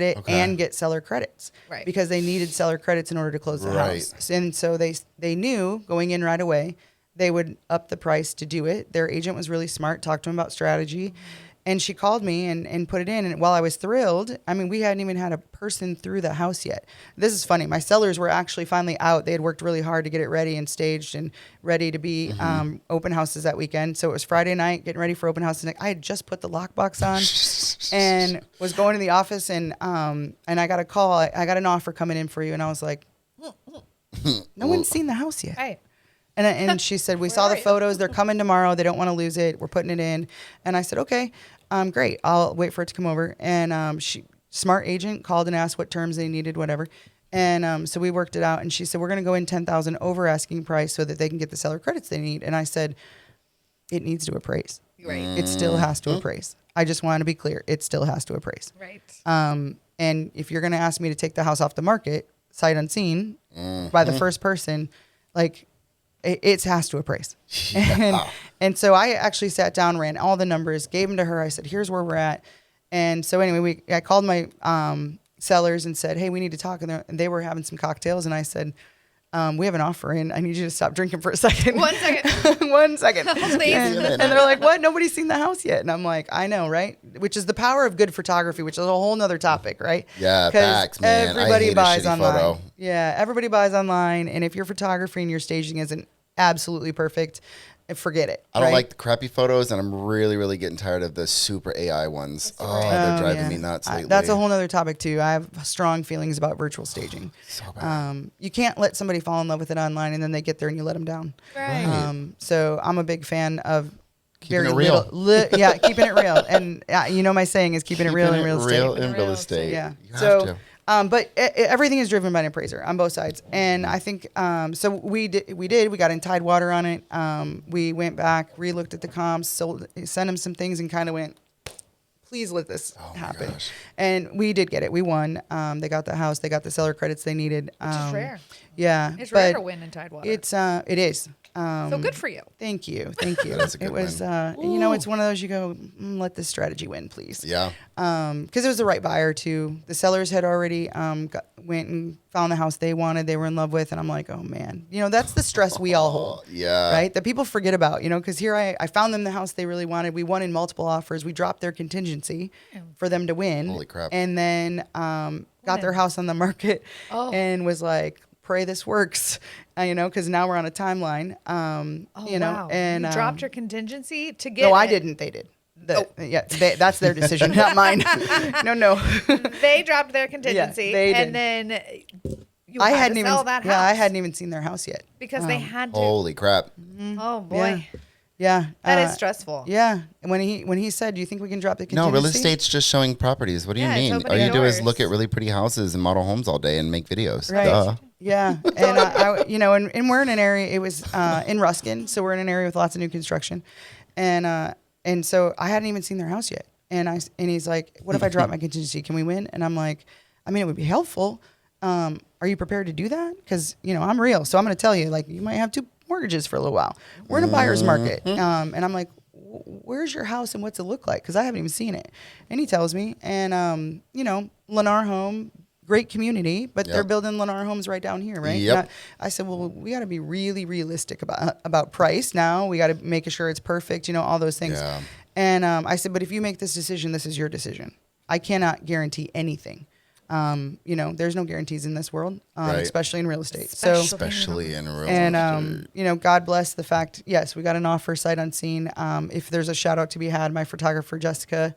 it and get seller credits, right? Because they needed seller credits in order to close the house. And so they knew going in right away they would up the price to do it. Their agent was really smart, talked to them about strategy. Mm-hmm. And she called me and put it in. And while I was thrilled, I mean, we hadn't even had a person through the house yet. This is funny. My sellers were actually finally out. They had worked really hard to get it ready and staged and ready to be open houses that weekend. So it was Friday night, getting ready for open house. And I had just put the lockbox on and was going to the office. And I got a call. I got an offer coming in for you. And I was like, no one's seen the house yet. Right. And she said, we saw the photos. They're coming tomorrow. They don't want to lose it. We're putting it in. And I said, okay, great. I'll wait for it to come over. And smart agent called and asked what terms they needed, whatever. And so we worked it out. And she said, we're going to go in $10,000 over asking price so that they can get the seller credits they need. And I said, it needs to appraise. Right. It still has to appraise. I just want to be clear. It still has to appraise. Right. And if you're going to ask me to take the house off the market, sight unseen, by the first person, like, it has to appraise. Yeah. And so I actually sat down, ran all the numbers, gave them to her. I said, here's where we're at. And so anyway, I called my sellers and said, hey, we need to talk. And they were having some cocktails. And I said, we have an offer in. I need you to stop drinking for a second. 1 second. 1 second. Please. And they're like, what? Nobody's seen the house yet. And I'm like, I know, right? Which is the power of good photography, which is a whole nother topic, right? Yeah, facts, man. Everybody buys a shitty online. photo. Yeah, everybody buys online. And if your photography and your staging isn't absolutely perfect, forget it. I don't like the crappy photos, and I'm really, really getting tired of the super AI ones. They're driving me nuts lately. That's a whole other topic too. I have strong feelings about virtual staging. So bad. You can't let somebody fall in love with it online and then they get there and you let them down. Right. So I'm a big fan of keeping it real. Keeping it real. And my saying is keeping it real in real estate. Real in real estate. Yeah. You have to. But everything is driven by an appraiser on both sides. And I think, so we got in Tidewater on it. We went back, re-looked at the comps, sent them some things and kind of went, please let this happen. Gosh. And we did get it. We won. They got the house. They got the seller credits they needed. Which is rare. Yeah. It's rare to win in Tidewater. It is. So good for you. Thank you. That's a good win. It's one of those you go, let this strategy win, please. Yeah. Because it was the right buyer too. The sellers had already went and found the house they wanted, they were in love with, and I'm like, oh man, that's the stress we all hold. Yeah. Right. That people forget about, because here I found them the house they really wanted. We won in multiple offers. We dropped their contingency for them to win. Holy crap. And then got their house on the market and was like, pray this works, because now we're on a timeline. Wow. And you dropped your contingency to get. No, I didn't. They did. That's their decision, not mine. No. They dropped their contingency, they did. and then I hadn't even sell that house. Yeah, I hadn't even seen their house yet because they had to. Holy crap! Oh boy. Yeah. That is stressful. Yeah. And when he said, do you think we can drop the contingency? No, real estate's just showing properties. What do you mean? All you do is look at really pretty houses and model homes all day and make videos. Right. Duh. Yeah. And I you know, and we're in an area, it was in Ruskin. So we're in an area with lots of new construction. And so I hadn't even seen their house yet. And he's like, what if I drop my contingency? Can we win? And I'm like, I mean, it would be helpful. Are you prepared to do that? Because, you know, I'm real. So I'm going to tell you, like, you might have 2 mortgages for a little while. We're in a buyer's market. And I'm like, where's your house and what's it look like? Because I haven't even seen it. And he tells me. And, you know, Lennar Home, great community, but they're building Lennar homes right down here, right? Yep. I said, well, we got to be really realistic about price now. We got to make sure it's perfect, you know, all those things. Yeah. And I said, but if you make this decision, this is your decision. I cannot guarantee anything. You know, there's no guarantees in this world, especially in real estate. Especially in real estate. And, you know, God bless the fact, yes, we got an offer sight unseen. If there's a shout out to be had, my photographer, Jessica,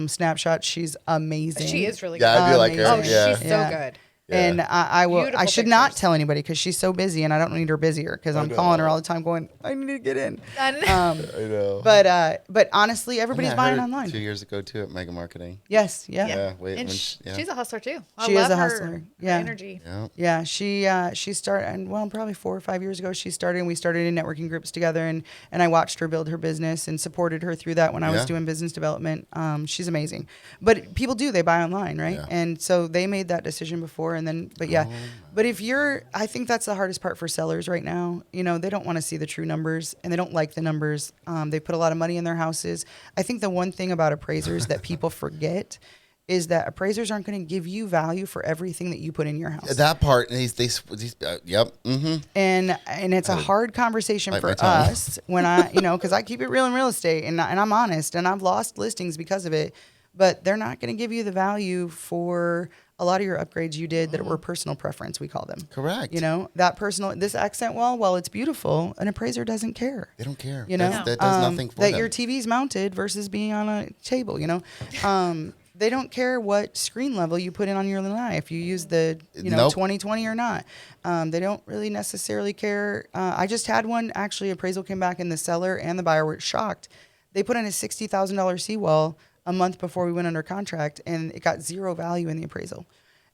Snapshot, she's amazing. She is really good. Yeah, I do like her. Oh, Yeah. she's so good. Yeah. And I Beautiful should not pictures. tell anybody because she's so busy and I don't need her busier because I'm calling her all the time going, I need to get in. I know. But honestly, everybody's I buying heard online. 2 years ago too at Mega Marketing. Yes. Yeah. Yeah. And she's a hustler too. She is a her hustler. Yeah. energy. Yeah, she started, and well, probably 4 or 5 years ago, she started, and we started in networking groups together, and I watched her build her business and supported her through that when I was doing business development. She's amazing. But people they buy online, right? Yeah. And so they made that decision before, and then, but yeah. But I think that's the hardest part for sellers right now. You know, they don't want to see the true numbers, and they don't like the numbers. They put a lot of money in their houses. I think the one thing about appraisers that people forget is that appraisers aren't going to give you value for everything that you put in your house. That part, yep. Mm-hmm. And it's a hard conversation for us when because I keep it real in real estate and I'm honest and I've lost listings because of it, but they're not going to give you the value for a lot of your upgrades you did that were personal preference, we call them. Correct. You know, this accent wall, while it's beautiful, an appraiser doesn't care. They don't care. You know, that does nothing for that them. your TV's mounted versus being on a table, you know. They don't care what screen level you put in on your lanai, if you use the 2020 or not. They don't really necessarily care. I just had one, actually, appraisal came back and the seller and the buyer were shocked. They put in a $60,000 seawall a month before we went under contract, and it got zero value in the appraisal.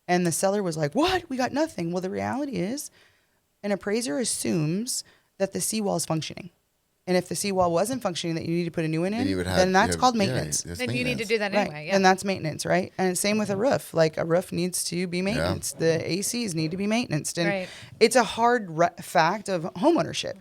And the seller was like, what? We got nothing. Well, the reality is an appraiser assumes that the seawall is functioning. And if the seawall wasn't functioning, that you need to put a new one in, then that's called maintenance. Then you need to do that anyway. Yeah. And that's maintenance, right? And same with a roof. Like a roof needs to be maintenance. The ACs need to be maintenance. And it's a hard fact of homeownership.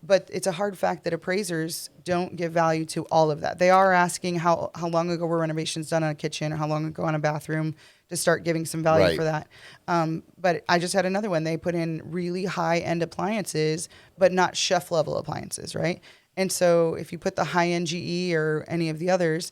But it's a hard fact that appraisers don't give value to all of that. They are asking how long ago were renovations done on a kitchen or how long ago on a bathroom to start giving some value for that. But I just had another one. They put in really high-end appliances, but not chef-level appliances, right? And so if you put the high-end GE or any of the others,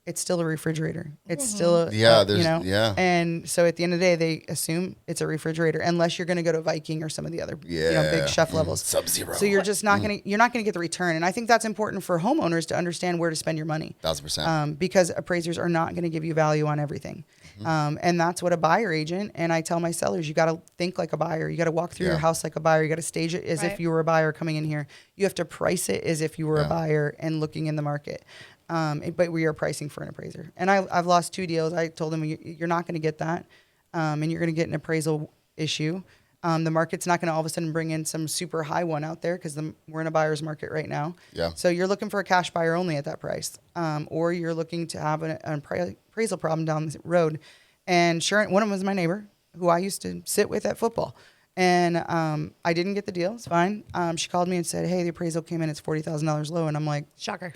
it's still a refrigerator. It's still And so at the end of the day, they assume it's a refrigerator, unless you're going to go to Viking or some of the other big chef levels. Sub-Zero. So you're just not going to get the return. And I think that's important for homeowners to understand where to spend your money. 1,000%. Because appraisers are not going to give you value on everything. And that's what a buyer agent, and I tell my sellers, you got to think like a buyer. You got to walk through your house like a buyer. You got to stage it as if you were a buyer coming in here. You have to price it as if you were a buyer and looking in the market. But we are pricing for an appraiser. And I've lost 2 deals. I told them, you're not going to get that. And you're going to get an appraisal issue. The market's not going to all of a sudden bring in some super high one out there because we're in a buyer's market right now. Yeah. So you're looking for a cash buyer only at that price. Or you're looking to have an appraisal problem down the road. And sure, one of them was my neighbor who I used to sit with at football. And I didn't get the deal. It's fine. She called me and said, hey, the appraisal came in. It's $40,000 low. And I'm like, shocker.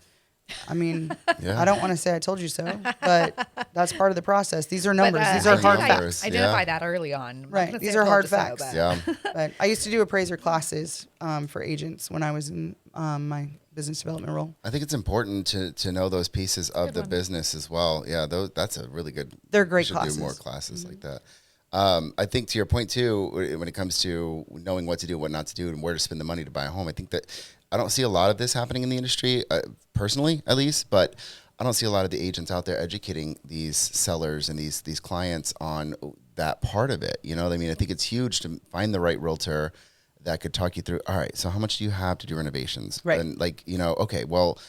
I mean, I don't want to say I told you so, but that's part of the process. These are numbers. These are hard facts. Identify that early on. Right. These are hard facts. Yeah. But I used to do appraiser classes for agents when I was in my business development role. I think it's important to know those pieces of the business as well. Yeah, that's a really good. They're great should classes. Do more classes like that. I think to your point too, when it comes to knowing what to do, what not to do, and where to spend the money to buy a home, I think that I don't see a lot of this happening in the industry, personally at least, but I don't see a lot of the agents out there educating these sellers and these clients on that part of it. You know what I mean? I think it's huge to find the right realtor that could talk you through, all right, so how much do you have to do renovations? Right. And okay, well,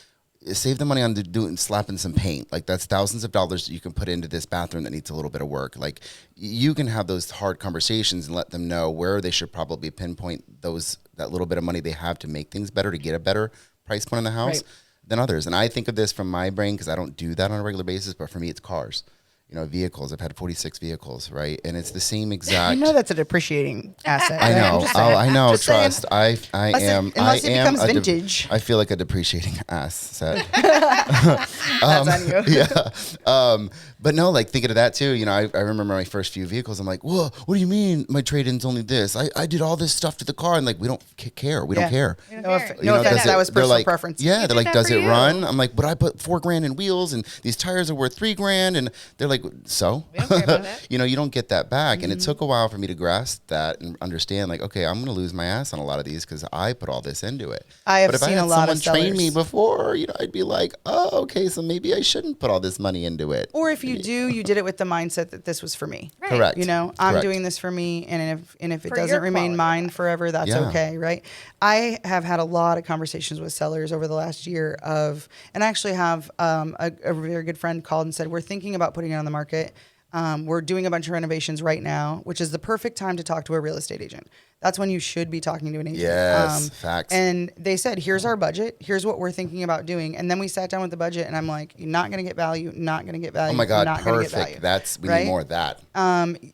save the money on doing slapping some paint. Like that's thousands of dollars that you can put into this bathroom that needs a little bit of work. Like you can have those hard conversations and let them know where they should probably pinpoint that little bit of money they have to make things better, to get a better price point in the house than others. And I think of this from my brain because I don't do that on a regular basis, but for me it's cars. Vehicles. I've had 46 vehicles, right? And it's the same exact. That's a depreciating asset. I know. I know. Just trust. saying. I am. Unless it becomes vintage. I feel like a depreciating asset. That's on you. Yeah. But no, like thinking of that too. I remember my first few vehicles. I'm like, whoa, what do you mean my trade-in's only this? I did all this stuff to the car, and like we don't care. We don't care. No offense. That was personal preference. Yeah. They're like, does it run? I'm like, but I put $4,000 in wheels, and these tires are worth $3,000, and they're like, so we don't care about that. you don't get that back. And it took a while for me to grasp that and understand, like, okay, I'm going to lose my ass on a lot of these because I put all this into it. But if I had a lot of someone train sellers me before, I'd be like, oh, okay, so maybe I shouldn't put all this money into it. Or if you do, you did it with the mindset that this was for me. Right. Correct. I'm Correct. doing this for me, and if it For doesn't your remain quality mine of life. forever, that's okay, right? I have had a lot of conversations with sellers over the last year and I actually have a very good friend called and said, we're thinking about putting it on the market. We're doing a bunch of renovations right now, which is the perfect time to talk to a real estate agent. That's when you should be talking to an agent. Yes, facts. And they said, here's our budget. Here's what we're thinking about doing. And then we sat down with the budget, and I'm like, you're not going to get value, not going to get value. Oh my God, not gonna get perfect. value. We need more of that.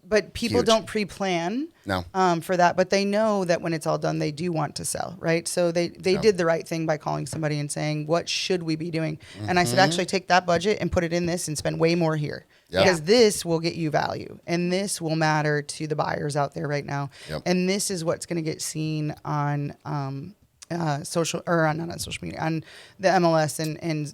But people Huge. don't pre-plan for that, but they know that when it's all done, they do want to sell, right? So they did the right thing by calling somebody and saying, what should we be doing? And I said, actually take that budget and put it in this and spend way more here. Yep. Because this will get you value, and this will matter to the buyers out there right now. Yep. And this is what's going to get seen on social, or not on social media, on the MLS and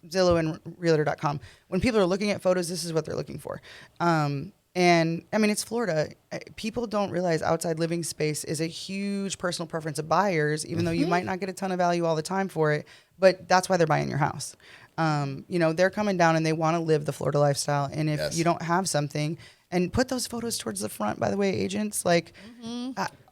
Zillow and Realtor.com. When people are looking at photos, this is what they're looking for. And I mean, it's Florida. People don't realize outside living space is a huge personal preference of buyers, even though you might not get a ton of value all the time for it, but that's why they're buying your house. They're coming down and they want to live the Florida lifestyle. And if you don't have something, and put those photos towards the front, by the way, agents, like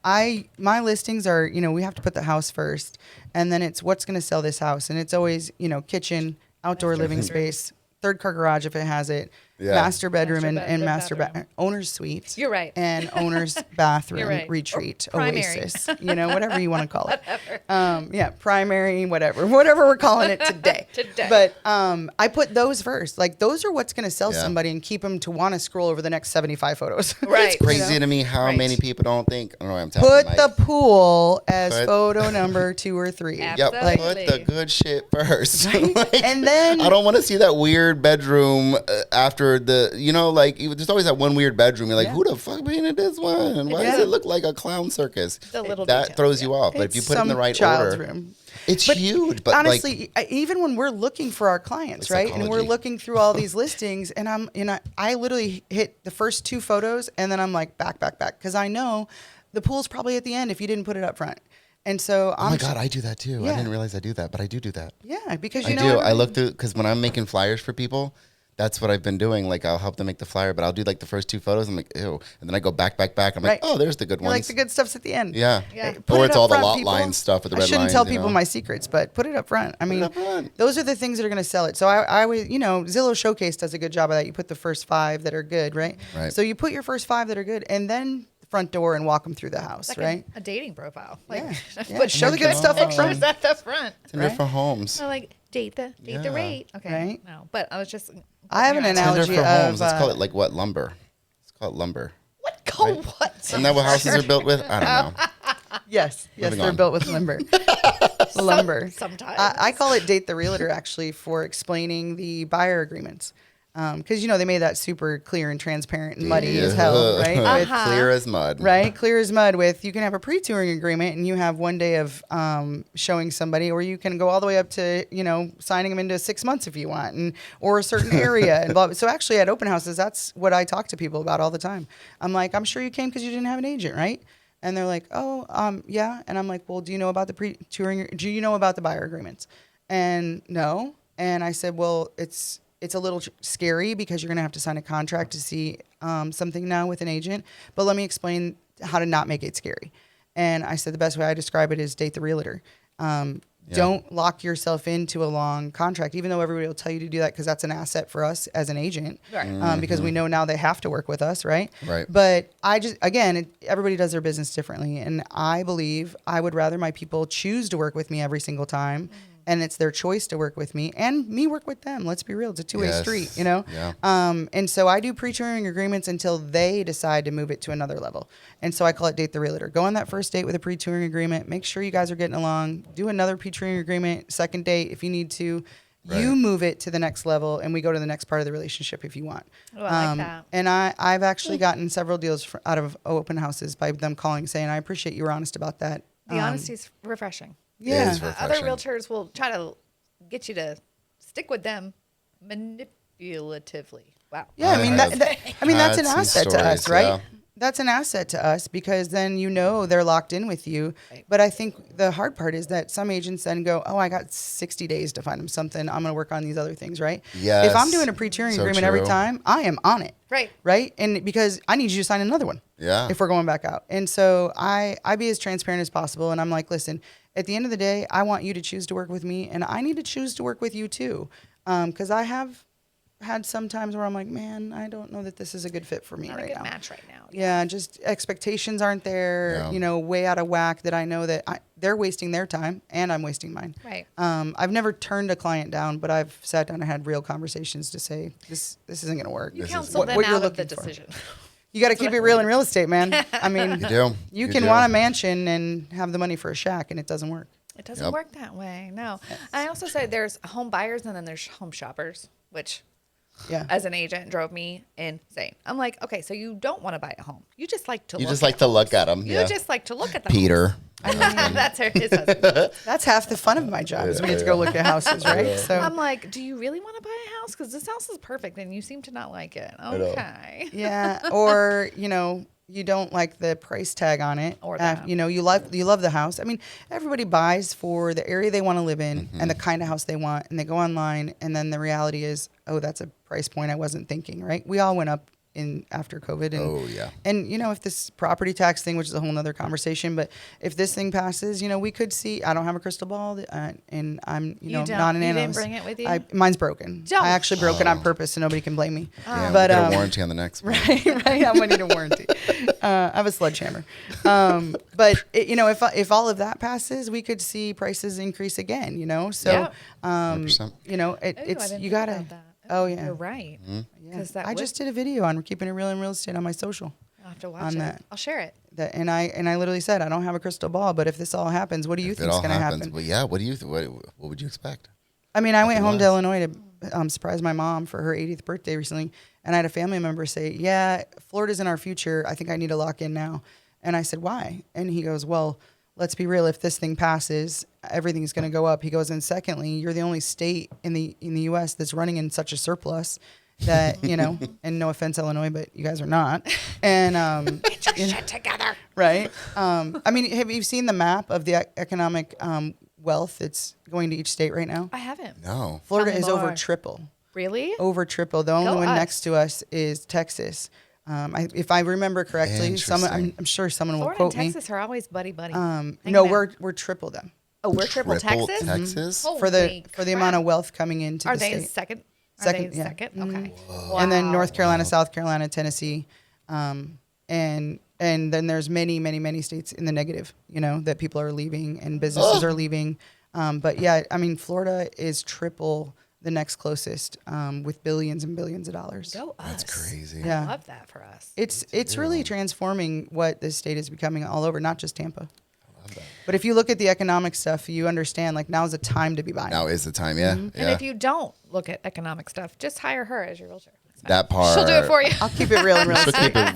my listings are, we have to put the house first, and then it's what's going to sell this house. And it's always, kitchen, outdoor living space, third car garage if it has it, master bedroom and master bathroom, owner's suite. You're right. And owner's bathroom, right. retreat, Primary. oasis, whatever you want to call it. Primary, whatever we're calling it today. But I put those first. Like those are what's going to sell somebody and keep them to want to scroll over the next 75 photos. Right. It's crazy to me how many people don't think. I don't know why I'm Put tapping the pool as photo number 2 or 3. Yep, put the good shit first. Right? And then I don't want to see that weird bedroom after the, there's always that one weird bedroom. You're like, who the fuck being in this one? And why does it look like a clown circus? The little that details, throws you off. But if you put it in the right child's order, room. it's huge. But honestly, even when we're looking for our clients, right, and we're looking through all these listings, and I literally hit the first 2 photos, and then I'm like back, because I know the pool's probably at the end if you didn't put it up front. And so, oh my God, I do that too. I didn't realize I do that, but I do that. Yeah, because I do. I look through, because when I'm making flyers for people, that's what I've been doing. Like, I'll help them make the flyer, but I'll do like the first 2 photos. I'm like, ew. And then I go back. I'm like, oh, there's the good ones. Like the good stuff's at the end. Yeah. Put Or it it's up all the front, lot people. line stuff with the red lines. I shouldn't tell people my secrets, but put it up front. I mean, those are the things that are going to sell it. So I always, Zillow Showcase does a good job of that. You put the first 5 that are good, right? So you put your first 5 that are good, and then front door and walk them through the house, like a dating profile. Like, but show the good stuff up front. At the front. Tinder for homes. So like date the rate. Okay. Right. No, but I was just. I have an analogy Tinder for homes. of. Let's call it like what? Lumber. Let's call it lumber. What? Call what? Isn't that what houses are built with? I don't know. Yes, Moving they're on. built with lumber. Lumber. Sometimes. I call it Date the Realtor actually for explaining the buyer agreements. Because, they made that super clear and transparent and muddy as hell, right? Clear as mud. Right? Clear as mud with, you can have a pre-touring agreement and you have 1 day of showing somebody, or you can go all the way up to, signing them into 6 months if you want, or a certain area. And blah. So actually at open houses, that's what I talk to people about all the time. I'm like, I'm sure you came because you didn't have an agent, right? And they're like, oh, yeah. And I'm like, well, do you know about the pre-touring? Do you know about the buyer agreements? And no. And I said, well, it's a little scary because you're going to have to sign a contract to see something now with an agent. But let me explain how to not make it scary. And I said the best way I describe it is date the realtor. Don't lock yourself into a long contract, even though everybody will tell you to do that because that's an asset for us as an agent. Right. Because we know now they have to work with us, right? Right. But everybody does their business differently. And I believe I would rather my people choose to work with me every single time. And it's their choice to work with me and me work with them. Let's be real. It's a two-way street, you know? Yeah. And so I do pre-touring agreements until they decide to move it to another level. And so I call it Date the Realtor. Go on that first date with a pre-touring agreement. Make sure you guys are getting along. Do another pre-touring agreement, second date if you need to. Right. You move it to the next level and we go to the next part of the relationship if you want. Oh, I like that. And I've actually gotten several deals out of open houses by them calling saying, I appreciate you were honest about that. The honesty is refreshing. Yeah. It is Other refreshing. realtors will try to get you to stick with them manipulatively. Wow. Yeah, I mean that's an had some asset to us, stories, right? yeah. That's an asset to us because then you know they're locked in with you. Right. But I think the hard part is that some agents then go, "Oh, I got 60 days to find them something. I'm going to work on these other things, right?" Yes. If I'm doing a pre-touring So agreement every true. time, I am on it. Right. Right? And because I need you to sign another one. Yeah. If we're going back out. And so I be as transparent as possible and I'm like, "Listen, at the end of the day, I want you to choose to work with me and I need to choose to work with you too." Cuz I have had some times where I'm like, man, I don't know that this is a good fit for me Not right a good now. match right now. Yeah, just expectations aren't there, Yeah. way out of whack that I know that they're wasting their time and I'm wasting mine. Right. I've never turned a client down, but I've sat down and had real conversations to say, this isn't going to work. You This is counsel what them you're out of the looking for. decision. You got to keep it real in real estate, man. I mean, You do. you You can do. want a mansion and have the money for a shack and it doesn't work. It doesn't Yep. work that way. No. I also say there's home buyers and then there's home shoppers, which Yeah. as an agent drove me insane. I'm like, okay, so you don't want to buy a home. You just like to You look just at like to look at them. You Yeah. just like to look at them. Peter. That's his husband. That's half the fun of my job is we get to go look at houses, right? So I'm like, do you really want to buy a house? Because this house is perfect and you seem to not like it. know. Okay. yeah, or you don't like the price tag on it, Or that. you love the house. I mean, everybody buys for the area they want to live in and the kind of house they want, and they go online, and then the reality is, oh, that's a price point I wasn't thinking. Right? We all went up in after COVID, and Oh, yeah. and if this property tax thing, which is a whole nother conversation, but if this thing passes, we could see. I don't have a crystal ball, and I'm You don't? not an You didn't analyst. bring it with you? Mine's broken. Don't. I actually broke it on purpose, so nobody can blame me. Damn, but we get a warranty on the next one. right, I'm gonna need a warranty. I have a sledgehammer. But if all of that passes, we could see prices increase again. So, Yeah. 100%. Ooh, I it's didn't you think gotta. about that. Oh yeah. You're right. Yeah. 'Cause that I would- just did a video on keeping it real in real estate on my social. I'll have to watch on it. that. I'll share it. And I literally said I don't have a crystal ball, but if this all happens, what do you If it think's all going to happens. happen? Well, yeah. What do you? What would you expect? I mean, I went home to less. Illinois to surprise my mom for her 80th birthday recently, and I had a family member say, "Yeah, Florida's in our future. I think I need to lock in now." And I said, "Why?" And he goes, "Well, let's be real. If this thing passes, everything's going to go up." He goes, "And secondly, you're the only state in the U.S. that's running in such a surplus that and no offense, Illinois, but you guys are not." And Get your shit together. right. I mean, have you seen the map of the economic wealth that's going to each state right now? I haven't. No. Florida Tell me is over more. triple. Really? Over triple. The only Go one us. next to us is Texas. If I remember correctly, Interesting. I'm sure someone will Florida and quote me. Texas are always buddy buddy. No, Hanging out. we're triple them Oh, we're triple Texas? Texas? for the Holy amount of crap. wealth coming into Are the they state. second? Are Second, they yeah. second? Mhm. Okay. And then Wow. North Carolina, South Carolina, Tennessee, and then there's many states in the negative. That people are leaving and businesses are leaving. But yeah, I mean, Florida is triple the next closest with billions and billions of dollars. Go us. That's crazy. Yeah. I love that for us. It's really transforming what this state is becoming all over, not just Tampa. But if you look at the economic stuff, you understand like now's the time to be buying. Now is the time. Yeah. And Yeah. if you don't look at economic stuff, just hire her as your realtor. That's fine. That part. She'll do it for you. I'll keep it real and real She'll estate. keep it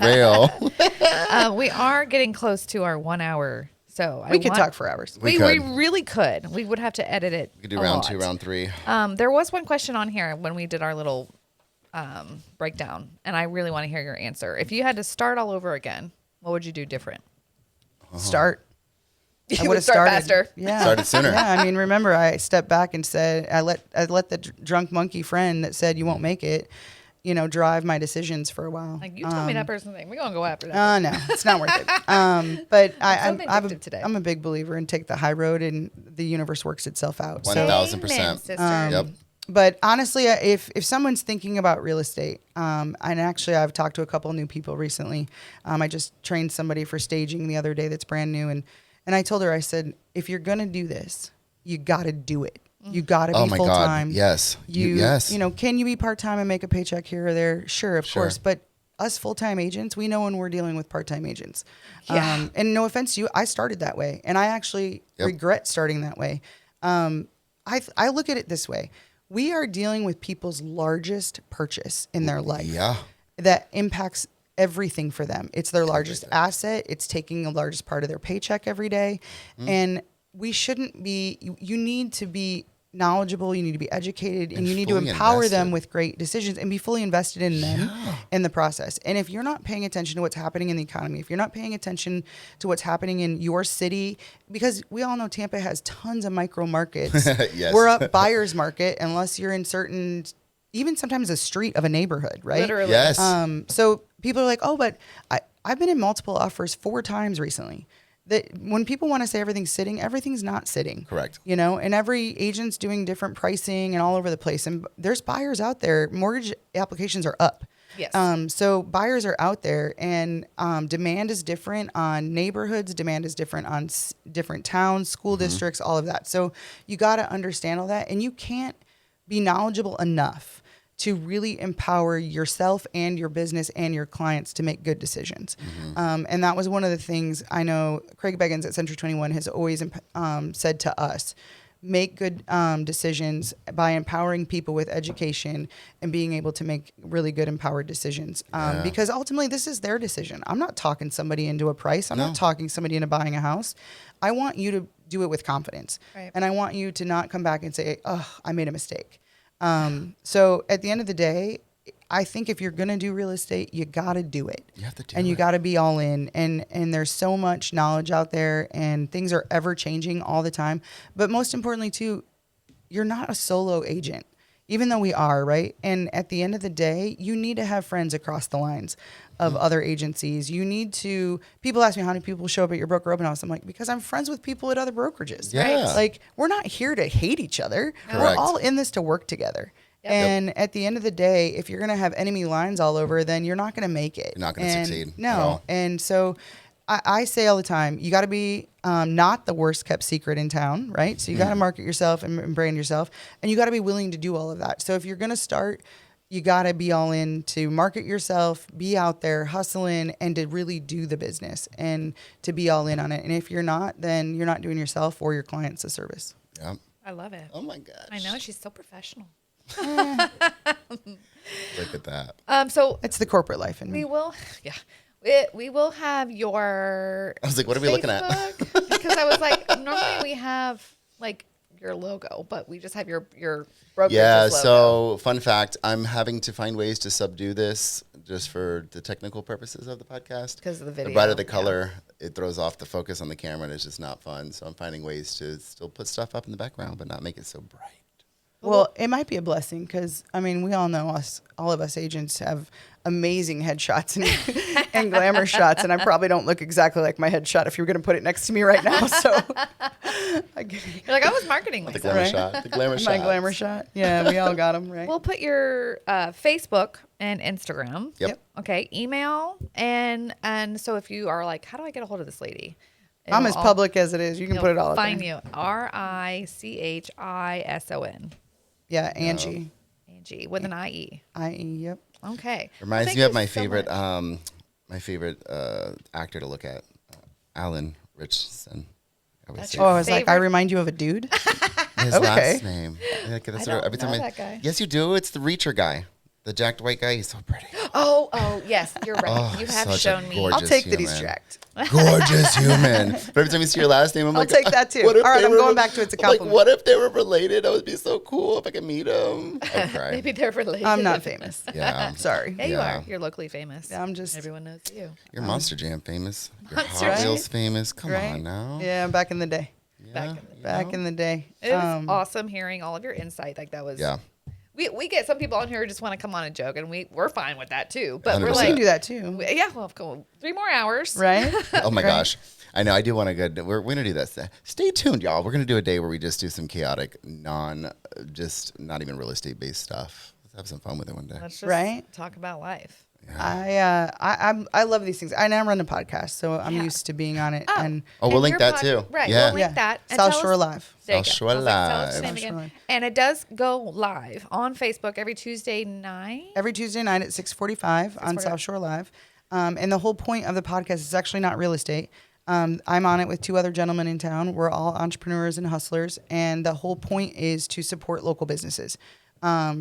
real. We are getting close to our 1 hour. So We could talk for hours. We We could. really could. We would have to edit it. We could do a round lot. 2, round 3. There was one question on here when we did our little breakdown, and I really want to hear your answer. If you had to start all over again, what would you do different? Start. You I would would have start started faster. Yeah. Started sooner. Yeah, I mean, remember I stepped back and said I let the drunk monkey friend that said you won't make it. drive my decisions for a while. Like you told me that person's name. We're going to go after that. No, it's not worth it. But I'm a big believer in take the high road and the universe works itself out. 1,000%. Yep. But honestly, if someone's thinking about real estate, and actually I've talked to a couple new people recently. I just trained somebody for staging the other day that's brand new. And I told her, I said, if you're going to do this, you got to do it. You got to be full time. Yes. Can you be part time and make a paycheck here or there? Sure, of course. But us full time agents, we know when we're dealing with part time agents. Yeah. And no offense to you, I started that way, and I actually regret starting that way. I look at it this way: we are dealing with people's largest purchase in their life. Yeah. That impacts everything for them. It's their largest asset. It's taking the largest part of their paycheck every day, and we shouldn't be. You need to be knowledgeable, you need to be educated, and you need to empower them with great decisions and be fully invested in them in the process. And if you're not paying attention to what's happening in the economy, if you're not paying attention to what's happening in your city, because we all know Tampa has tons of micro markets. Yes. We're a buyer's market unless you're in certain, even sometimes a street of a neighborhood, right? Literally. Yes. So people are like, oh, but I've been in multiple offers 4 times recently. That when people want to say everything's not sitting. Correct. And every agent's doing different pricing and all over the place. And there's buyers out there. Mortgage applications are up. Yes. So buyers are out there, and demand is different on neighborhoods. Demand is different on different towns, school districts, all of that. So you got to understand all that, and you can't be knowledgeable enough to really empower yourself and your business and your clients to make good decisions. And that was one of the things I know Craig Beggins at Century 21 has always said to us: make good decisions by empowering people with education and being able to make really good empowered decisions. Because ultimately this is their decision. I'm not talking somebody into a price. I'm not talking somebody into buying a house. I want you to do it with confidence. Right. And I want you to not come back and say, oh, I made a mistake. So at the end of the day, I think if you're going to do real estate, you got to do it. You have to do and it. you got to be all in. And there's so much knowledge out there, and things are ever changing all the time. But most importantly too, you're not a solo agent, even though we are, right? And at the end of the day, you need to have friends across the lines of other agencies. You need to, people ask me, how many people show up at your broker open house? I'm like, because I'm friends with people at other brokerages. Yeah. Right? Like, we're not here to hate each other. Correct. We're all in this to work together. Yep. And at the end of the day, if you're going to have enemy lines all over, then you're not going to make it. You're not going to succeed. No. At all. And so I say all the time, you got to be not the worst kept secret in town, right? So you got to market yourself and brand yourself, and you got to be willing to do all of that. So if you're going to start, you got to be all in to market yourself, be out there hustling, and to really do the business and to be all in on it. And if you're not, then you're not doing yourself or your clients a service. Yep. I love it. Oh my gosh. I know, she's so professional. Look at that. So It's the corporate life in me. we will have your. I was like, what are we looking at? Facebook, because I was like, normally we have like your logo, but we just have your brokerage logo. So fun fact, I'm having to find ways to subdue this just for the technical purposes of the podcast. Because of the video. The brighter the color, it throws off the focus on the camera, and it's just not fun. So I'm finding ways to still put stuff up in the background, but not make it so bright. Well, it might be a blessing because, I mean, we all know all of us agents have amazing headshots and glamour shots, and I probably don't look exactly like my headshot if you were going to put it next to me right now. So, You're like, I was marketing The myself. glamour Right? shot. The glamour shot. My glamour shot. Yeah, we all got them, right? We'll put your Facebook and Instagram. Yep. Okay. Email and so if you are like, how do I get a hold of this lady? I'm as public as it is. You can put it all up Find there. you. RICHISON. Yeah, Angie. Angie with an IE. Yep. Okay. Reminds Thank me of you my so favorite, much. actor to look at, Alan Richison. I would That's say. your Oh, I was like, I favorite? remind you of a dude? His okay. last name. Like, that's I don't every time know that guy. Yes, you do. It's the Reacher guy, the jacked white guy. He's so pretty. Oh, yes, you're right. Oh, you have such a shown me. gorgeous I'll take that he's human. jacked. Gorgeous human. But every time you see your last name, I'm I'll like, take that too. what if All right, they I'm were- going back to it's a I'm like, compliment. what if they were related? That would be so cool if I could meet him. I'd cry. Maybe they're related. I'm not famous. Yeah. Sorry. Yeah, you Yeah. are. You're locally famous. Yeah, I'm just- Everyone knows you. You're Monster Jam famous. You're Monster Hot Jam. Wheels famous. Come Right? on now. Yeah, back in the day. Back in the you Back know? in the day. It was awesome hearing all of your insight. Like that was. Yeah. we get some people on here who just want to come on and joke, and we're fine with that too. But we're 100%. We like, can do that too, yeah, well, cool. 3 more hours, right? Oh my Right. gosh. I know. I do want to go. We're going to do this. Stay tuned, y'all. We're going to do a day where we just do some chaotic, just not even real estate based stuff. Let's have some fun with it one day. Let's just Right? talk about life. I love these things. I now run a podcast, so I'm Yeah. used to being on it. Oh, And Oh, we'll and link your that too. Right, Yeah. we'll link that. And South tell Shore us- Live. There you South go. Shore I was like, tell us Live. the name South Shore again. Live. And it does go live on Facebook every Tuesday night. Every Tuesday night at 6:45 on 6:45. South Shore Live. And the whole point of the podcast is actually not real estate. I'm on it with 2 other gentlemen in town. We're all entrepreneurs and hustlers, and the whole point is to support local businesses.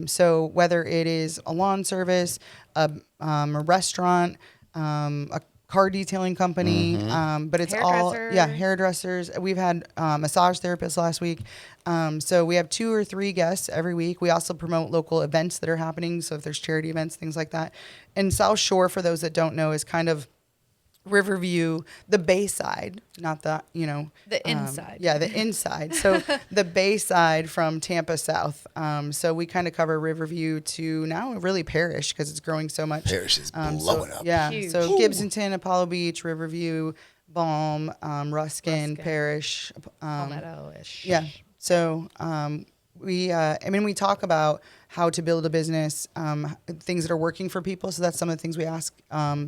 So whether it is a lawn service, a restaurant, a car detailing company, but it's all hairdressers. We've had massage therapists last week. So we have 2 or 3 guests every week. We also promote local events that are happening. So if there's charity events, things like that. And South Shore, for those that don't know, is kind of Riverview, the Bayside, not the, The inside. Yeah, the inside. So the Bayside from Tampa south. So we kind of cover Riverview to now really Parish because it's growing so much. Parish is blowing up. Yeah. Huge. So Gibsonton, Apollo Beach, Riverview, Balm, Ruskin, Parish. Palmetto-ish. Yeah. So we talk about how to build a business, things that are working for people. So that's some of the things we ask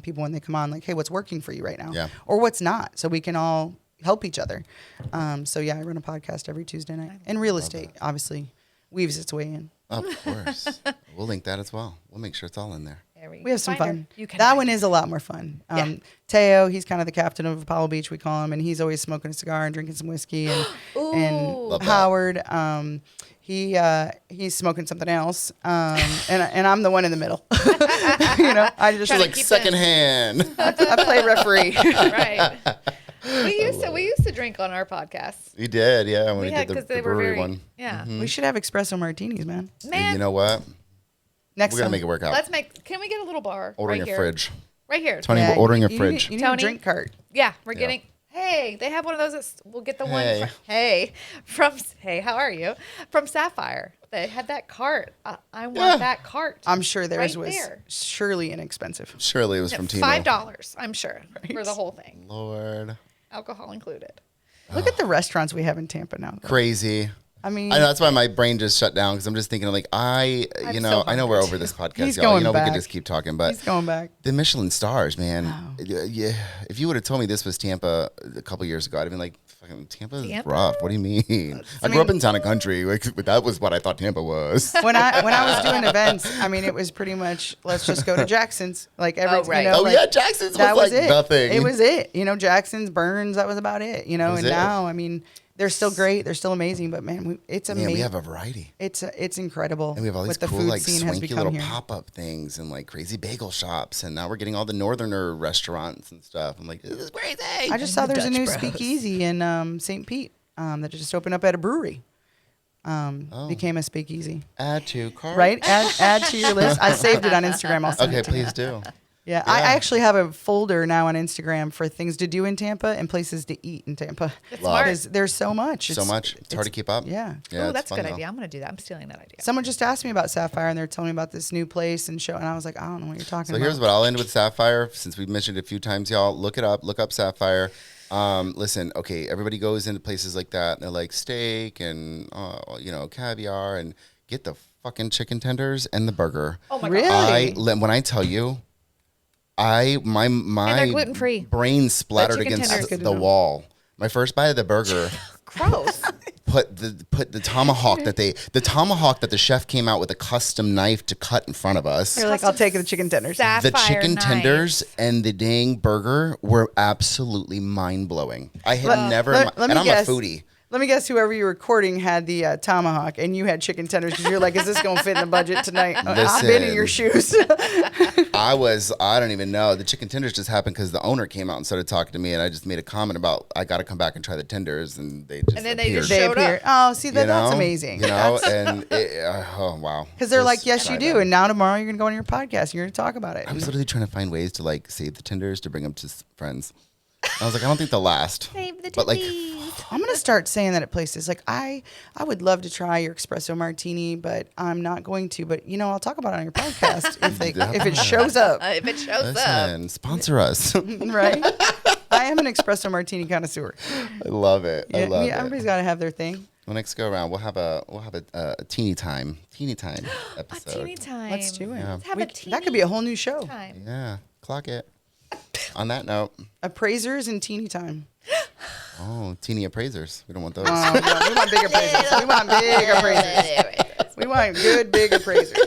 people when they come on, like, hey, what's working for you right now? Yeah. Or what's not, so we can all help each other. So yeah, I run a podcast every Tuesday night. And real estate, obviously, weaves its way in. Of course. We'll link that as well. We'll make sure it's all in there. There We have some find her. fun. You can That find one her. is a lot more fun. Yeah. Teo, he's kind of the captain of Apollo Beach, we call him, and he's always smoking a cigar and drinking some whiskey. And, Ooh. and Love that. Howard, he's smoking something else, and I'm the one in the middle. I just She's like keep secondhand. I play referee. Right. We used to drink on our podcasts. We did, yeah, when we, had did because the they were brewery very one. yeah. We should have espresso martinis, man. Man, You know what? Next We're going to time. make it work out. let's make. Can we get a little bar Ordering right a here? fridge. Right here. Tony, Yeah, we're ordering a you fridge. Need Tony? a drink cart. Yeah, we're Yeah. getting. Hey, they have one of those. We'll get the Hey. one. Hey, how are you? From Sapphire. They had that cart. I want Yeah. that cart. I'm sure theirs Right was there. surely inexpensive. Surely it was from Timo. $5, I'm sure, for the whole thing, Lord. alcohol included. Look at the restaurants we have in Tampa now. Crazy. I mean, I know that's why my brain just shut down because I'm just thinking like I'm so I know we're hungry. over this podcast, He's y'all. going You know we back. could just keep talking, but he's going back. the Michelin stars, man. Yeah, if you would have told me this was Tampa a couple years ago, I'd have been like, "Fucking Tampa's Tampa? rough." What do you mean? I grew up in town and country. Like that was what I thought Tampa was. When I was doing events, I mean, it was pretty much let's just go to Jackson's. Like every, Oh, right. Oh like, yeah, Jackson's that was like it. nothing. It was it. Jackson's, Burns, that was about it. That And was it. now, I mean, they're still great. They're still amazing. But man, it's Man, amazing. we have a variety. It's incredible. And we have all these what the cool, food like, scene has swanky become little here. pop-up things and like crazy bagel shops. And now we're getting all the northerner restaurants and stuff. I'm like, this is crazy. I just saw there's a Dutch new Bros. speakeasy in St. Pete that just opened up at a brewery. Became a speakeasy. Add to cart. Right? Add to your list. I saved it on Instagram. I'll send Okay, it to you. please do. Yeah, I actually have a folder now on Instagram for things to do in Tampa and places to eat in Tampa. It's Love smart. Because there's so much. So much. It's hard to keep up. Yeah. Yeah, Oh, it's that's a fun, good though. idea. I'm going to do that. I'm stealing that idea. Someone just asked me about Sapphire and they're telling me about this new place and show, and I was like, I don't know what you're talking So about. here's what I'll end with Sapphire. Since we've mentioned it a few times, y'all, look it up. Look up Sapphire. Listen, okay, everybody goes into places like that and they're like steak and caviar and get the fucking chicken tenders and the burger. Oh my Really? god. When I tell you, my they're gluten-free. brain splattered chicken against tenders. Good to the know. wall. My first bite of the burger Gross. put the tomahawk that the chef came out with a custom knife to cut in front of us. You're like, I'll take the chicken tenders. Sapphire The chicken knife. tenders and the dang burger were absolutely mind blowing. I had never, let and me I'm guess. a foodie. Let me guess, whoever you were recording had the tomahawk and you had chicken tenders because you're like, is this going to fit in the budget tonight? I've been in your shoes. I don't even know. The chicken tenders just happened because the owner came out and started talking to me, and I just made a comment about I got to come back and try the tenders, and they just And then they appeared. just They showed appear. up. Oh, see, You that's know? amazing. You know, and oh wow, Because they're Just like, yes, you try do. that. And now tomorrow you're going to go on your podcast and you're going to talk about it. I was literally trying to find ways to like save the tenders to bring them to friends. I was like, I don't think they'll last. Save the But like, titties. I'm gonna start saying that at places. Like I would love to try your espresso martini, but I'm not going to. But I'll talk about it on your podcast if it shows up. If it shows up. listen, sponsor us. Right? I am an espresso martini connoisseur. I love it. I love it. Everybody's got to have their thing. Well, next go around, we'll have a teeny time A episode. teeny time. Let's do it. Yeah. Let's have a teeny That could be a whole new show. time. Yeah, clock it. On that note, Appraisers and teeny time. oh, teeny appraisers. We don't want those. No, we want big appraisers. We want big appraisers. We want good, big appraisers.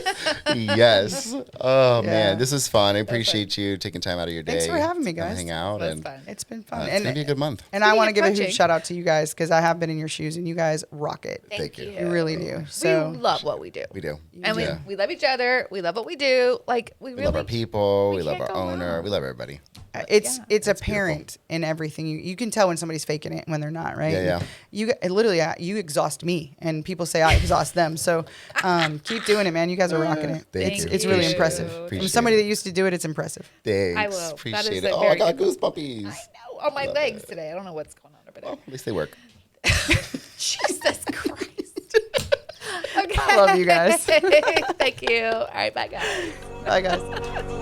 Yes. Oh Yeah. man, this is fun. I appreciate you taking time out of your day. Thanks for having me, to come guys. hang out, That's and fun. It's been fun. it's gonna be a good month. And I Speaking want to of give a coaching. huge shout out to you guys because I have been in your shoes and you guys rock it. Thank you. You really do. So We love what we do. We do. And Yeah. we love each other. We love what we do. Like we We really love our people. we We love can't our go owner. wrong. We love everybody. it's apparent in everything. You can tell when somebody's faking it and when they're not, right? Yeah, You exhaust me and people say I exhaust them. So keep doing it, man. You guys are rocking it. Thank It's you. it's really Appreciate impressive. it. From Appreciate somebody it. that used to do it, it's impressive. Thanks. I will. That is Appreciate a it. Oh, I very got good- goosebumpies. I know on my legs today. I don't know what's going on over there. Well, at least they work. Jesus Christ. Okay. I love you guys. Thank you. All right, bye guys. Bye, guys.